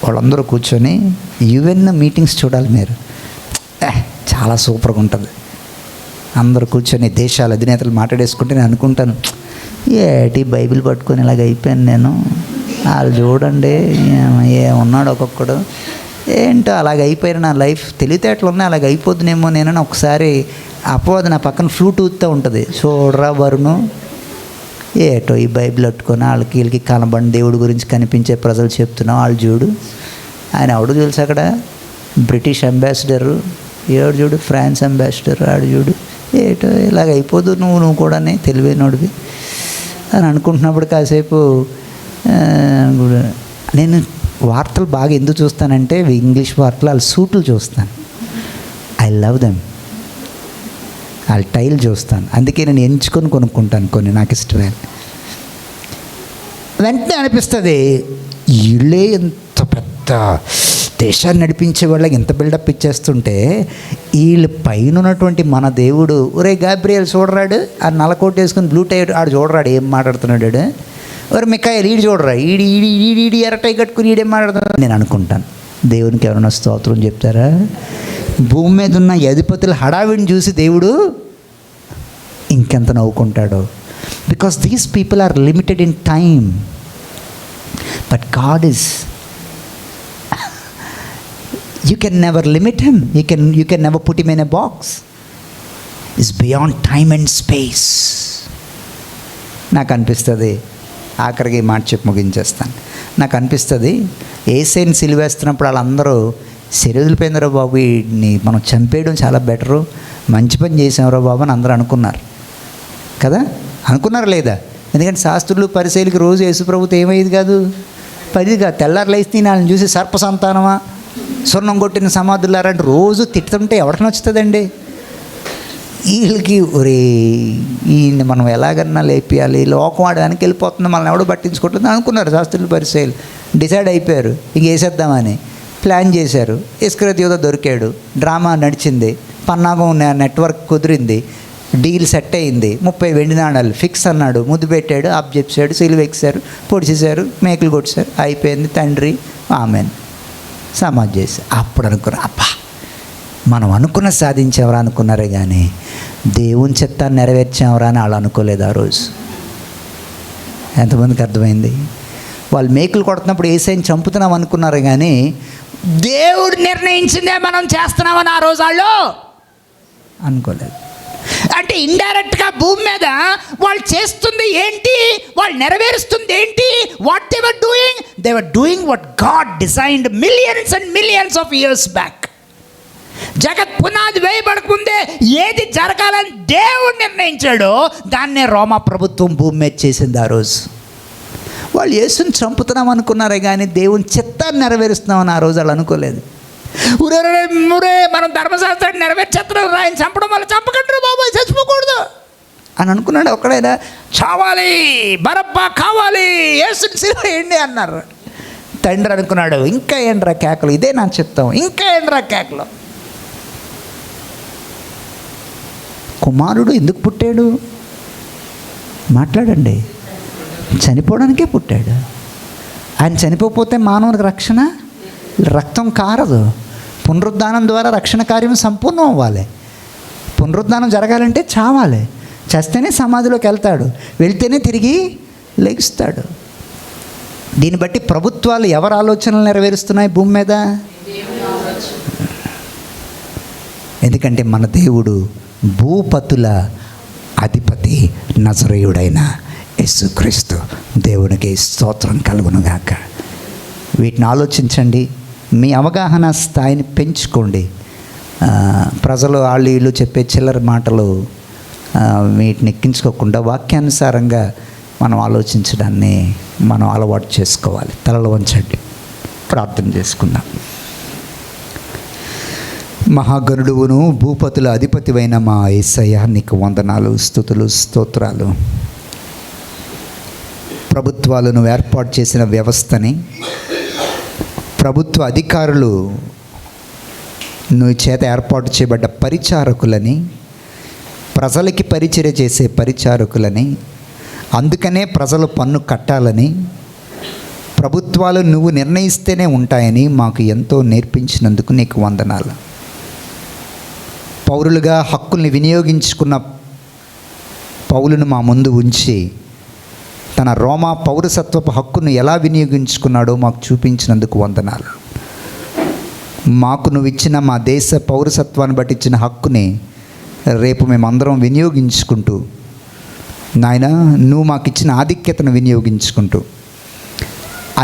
వాళ్ళందరూ కూర్చొని యుఎన్ మీటింగ్స్ చూడాలి మీరు, చాలా సూపర్గా ఉంటుంది. అందరూ కూర్చొని దేశాల అధినేతలు మాట్లాడేసుకుంటే నేను అనుకుంటాను, ఏటి బైబిల్ పట్టుకొని ఇలాగ అయిపోయాను నేను. వాళ్ళు చూడండి ఏమున్నాడు ఒక్కొక్కడు, ఏంటో అలాగ అయిపోయాను నా లైఫ్. తెలివితేటలు ఉన్నాయి, అలాగ అయిపోతుందేమో నేను. ఒకసారి అపోది నా పక్కన ఫ్లూట్ ఊదుతూ ఉంటుంది, చూడరా వరుణు ఏటో ఈ బైబిల్ పట్టుకొని వాళ్ళకి వీళ్ళకి కనబడి దేవుడి గురించి కనిపించే ప్రజలు చెప్తున్నావు. వాళ్ళు చూడు, ఆయన ఎవడు తెలుసు అక్కడ బ్రిటిష్ అంబాసిడరు, ఏడు చూడు ఫ్రాన్స్ అంబాసిడర్, ఆడు చూడు. ఏటో ఇలాగ అయిపోదు నువ్వు కూడా తెలివైనోడివి అని అనుకుంటున్నప్పుడు కాసేపు నేను వార్తలు బాగా ఎందుకు చూస్తానంటే ఇంగ్లీష్ వార్తలు, వాళ్ళ సూట్లు చూస్తాను. I love them. వాళ్ళ టైల్ చూస్తాను, అందుకే నేను ఎంచుకొని కొనుక్కుంటాను కొన్ని నాకు ఇష్టమైన. వెంటనే అనిపిస్తుంది వీళ్ళే ఎంత పెద్ద దేశాన్ని నడిపించే వాళ్ళకి ఎంత బిల్డప్ ఇచ్చేస్తుంటే వీళ్ళ పైన ఉన్నటువంటి మన దేవుడు ఒరే గాబ్రియల్ చూడరాడు, ఆ నల్లకోట్ వేసుకుని బ్లూ టై ఆడు చూడరాడు ఏం మాట్లాడుతున్నాడు, ఒరే మికాయలు ఈడు చూడరా ఈడి ఎర్రటై కట్టుకుని ఈడేం మాట్లాడుతున్నాడు నేను అనుకుంటాను. దేవునికి ఎవరైనా స్తోత్రం చెప్తారా? భూమి మీద ఉన్న అధిపతుల హడావిడిని చూసి దేవుడు ఇంకెంత నవ్వుకుంటాడో. Because these people are limited in time, but God is, you can never limit him, you can never put him in a box. Is beyond time and space. నాకు అనిపిస్తుంది, ఆఖరికి మాట చెప్పి ముగించేస్తాను. నాకు అనిపిస్తుంది యేసయ్యని సిలువేస్తున్నప్పుడు వాళ్ళందరూ వదిలిపోయిందిరా బాబు, వీడిని మనం చంపేయడం చాలా బెటరు, మంచి పని చేసాంరా బాబు అని అందరూ అనుకున్నారు కదా. అనుకున్నారు లేదా? ఎందుకంటే శాస్త్రులు పరిశీలికి రోజు యేసుప్రభుతో ఏమయ్యేది కాదు, పదిగా తెల్లారు లేస్తే వాళ్ళని చూసి సర్ప సంతానమా, స్వర్ణం కొట్టిన సమాధులారంటే రోజు తిట్టుతుంటే ఎవరికి నచ్చుతుందండి? వీళ్ళకి ఒరే ఈయన్ని మనం ఎలాగన్నా లేపియాలి, లోకం ఆడడానికి వెళ్ళిపోతుంది, మనల్ని ఎవడో పట్టించుకోవట్లేదు అనుకున్నారు శాస్త్రులు పరిశీలి. డిసైడ్ అయిపోయారు ఇంక వేసేద్దామని ప్లాన్ చేశారు. ఇస్కరియోతు యూదా దొరికాడు, డ్రామా నడిచింది, పన్నాగం నెట్వర్క్ కుదిరింది, డీల్ సెట్ అయింది, 30 వెండి నాణాలు ఫిక్స్ అన్నాడు, ముద్దు పెట్టాడు, ఆప్ చెప్పాడు, సిలువ ఎక్కారు, పొడిచేశారు, మేకులు కొట్టేశారు, అయిపోయింది. తండ్రి ఆమెన్ సమాధి చేశారు. అప్పుడు అనుకున్నా అబ్బా మనం అనుకున్న సాధించేవరా అనుకున్నారే కానీ దేవుని చిత్తాన్ని నెరవేర్చేవరా అని వాళ్ళు అనుకోలేదు ఆ రోజు. ఎంతమందికి అర్థమైంది? వాళ్ళు మేకులు కొడుతున్నప్పుడు యేసయ్యని చంపుతున్నాం అనుకున్నారు కానీ దేవుడు నిర్ణయించిందే మనం చేస్తున్నామని ఆ రోజు వాళ్ళు అనుకోలేదు. అంటే ఇండైరెక్ట్గా భూమి మీద వాళ్ళు చేస్తుంది ఏంటి, వాళ్ళు నెరవేరుస్తుంది ఏంటి? What they were doing what God designed millions and millions of years back. జగత్ పునాది వేయబడకముందే ఏది జరగాలని దేవుడు నిర్ణయించాడో దాన్నే రోమా ప్రభుత్వం భూమి మీద చేసింది ఆ రోజు. వాళ్ళు యేసుని చంపుతున్నాం అనుకున్నారే కానీ దేవుని చిత్తాన్ని నెరవేరుస్తున్నామని ఆ రోజు వాళ్ళు అనుకోలేదు. ఊరే మనం ధర్మశాస్త్రాన్ని నెరవేర్చేస్తున్నాం, ఆయన చంపడం వల్ల చంపకండి బాబు, చచ్చిపోకూడదు అని అనుకున్నాడు. ఒక్కడైనా చావాలి, బరబ్బా కావాలి, యేసుని సిలువ వేయండి అన్నారు. తండ్రి అనుకున్నాడు ఇంకా ఏంట్రా కేకలు, ఇదే నా చిత్తం, ఇంకా ఏంట్రా కేకలు. కుమారుడు ఎందుకు పుట్టాడు మాట్లాడండి? చనిపోవడానికే పుట్టాడు. ఆయన చనిపోతే మానవునికి రక్షణ, రక్తం కారదు. పునరుద్ధానం ద్వారా రక్షణ కార్యం సంపూర్ణం అవ్వాలి. పునరుద్ధానం జరగాలంటే చావాలి, చస్తేనే సమాధిలోకి వెళ్తాడు, వెళ్తేనే తిరిగి లెగుస్తాడు. దీన్ని బట్టి ప్రభుత్వాలు ఎవరి ఆలోచనలు నెరవేరుస్తున్నాయి భూమి మీద? ఎందుకంటే మన దేవుడు భూపతుల అధిపతి నజరేయుడైన యేసుక్రీస్తు. దేవునికి స్తోత్రం కలుగునుగాక. వీటిని ఆలోచించండి, మీ అవగాహన స్థాయిని పెంచుకోండి. ప్రజలు వాళ్ళు వీళ్ళు చెప్పే చిల్లర మాటలు వీటిని ఎక్కించుకోకుండా వాక్యానుసారంగా మనం ఆలోచించడాన్ని మనం అలవాటు చేసుకోవాలి. తలలు వంచండి, ప్రార్థన చేసుకుందాం. మహాగణుడువును భూపతుల అధిపతివైన మా యేసయ్య, నీకు వందనాలు, స్తుతులు, స్తోత్రాలు. ప్రభుత్వాలను ఏర్పాటు చేసిన వ్యవస్థని, ప్రభుత్వ అధికారులు నువ్వు చేత ఏర్పాటు చేయబడ్డ పరిచారకులని, ప్రజలకి పరిచర్య చేసే పరిచారకులని, అందుకనే ప్రజలు పన్ను కట్టాలని, ప్రభుత్వాలు నువ్వు నిర్ణయిస్తేనే ఉంటాయని మాకు ఎంతో నేర్పించినందుకు నీకు వందనాలు. పౌరులుగా హక్కుల్ని వినియోగించుకున్న పౌలును మా ముందు ఉంచి తన రోమా పౌరసత్వపు హక్కును ఎలా వినియోగించుకున్నాడో మాకు చూపించినందుకు వందనాలు. మాకు నువ్వు ఇచ్చిన మా దేశ పౌరసత్వాన్ని బట్టి ఇచ్చిన హక్కుని రేపు మేమందరం వినియోగించుకుంటూ, నాయన నువ్వు మాకు ఇచ్చిన ఆధిక్యతను వినియోగించుకుంటూ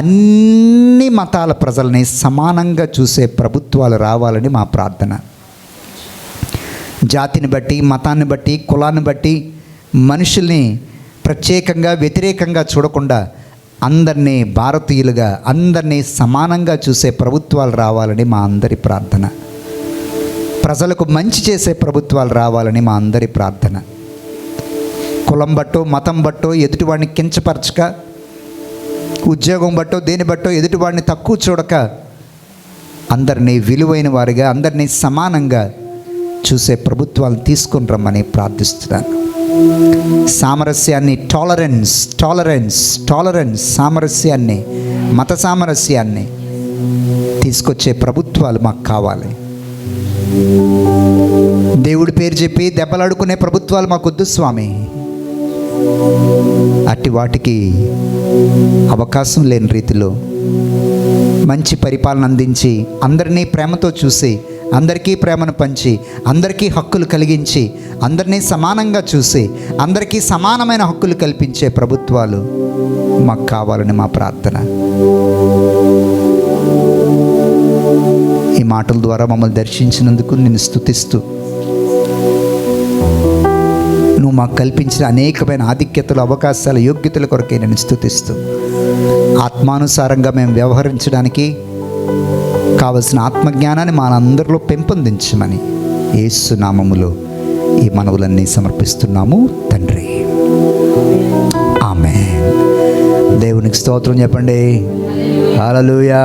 అన్ని మతాల ప్రజల్ని సమానంగా చూసే ప్రభుత్వాలు రావాలని మా ప్రార్థన. జాతిని బట్టి, మతాన్ని బట్టి, కులాన్ని బట్టి మనుషుల్ని ప్రత్యేకంగా వ్యతిరేకంగా చూడకుండా అందరినీ భారతీయులుగా, అందరినీ సమానంగా చూసే ప్రభుత్వాలు రావాలని మా అందరి ప్రార్థన. ప్రజలకు మంచి చేసే ప్రభుత్వాలు రావాలని మా అందరి ప్రార్థన. కులం బట్టో, మతం బట్టో ఎదుటివాడిని కించపరచక, ఉద్యోగం బట్టో, దేని బట్టో ఎదుటివాడిని తక్కువ చూడక, అందరినీ విలువైన వారిగా, అందరినీ సమానంగా చూసే ప్రభుత్వాలను తీసుకుని రమ్మని ప్రార్థిస్తున్నాను. సామరస్యాన్ని, టాలరెన్స్ సామరస్యాన్ని, మత సామరస్యాన్ని తీసుకొచ్చే ప్రభుత్వాలు మాకు కావాలి. దేవుడి పేరు చెప్పి దెబ్బలాడుకునే ప్రభుత్వాలు మాకొద్దు స్వామి. అట్టి వాటికి అవకాశం లేని రీతిలో మంచి పరిపాలన అందించి, అందరినీ ప్రేమతో చూసి, అందరికీ ప్రేమను పంచి, అందరికీ హక్కులు కలిగించి, అందరినీ సమానంగా చూసి, అందరికీ సమానమైన హక్కులు కల్పించే ప్రభుత్వాలు మాకు కావాలని మా ప్రార్థన. ఈ మాటల ద్వారా మమ్మల్ని దర్శించినందుకు నిన్ను స్తుతిస్తూ, నువ్వు మాకు కల్పించిన అనేకమైన ఆధిక్యతలు, అవకాశాలు, యోగ్యతల కొరకే నేను స్తుతిస్తూ, ఆత్మానుసారంగా మేము వ్యవహరించడానికి కావలసిన ఆత్మజ్ఞానాన్ని మనందరిలో పెంపొందించమని యేసు నామములో ఈ మనవులన్నీ సమర్పిస్తున్నాము తండ్రి. ఆమేన్. దేవునికి స్తోత్రం చెప్పండి. హల్లెలూయా.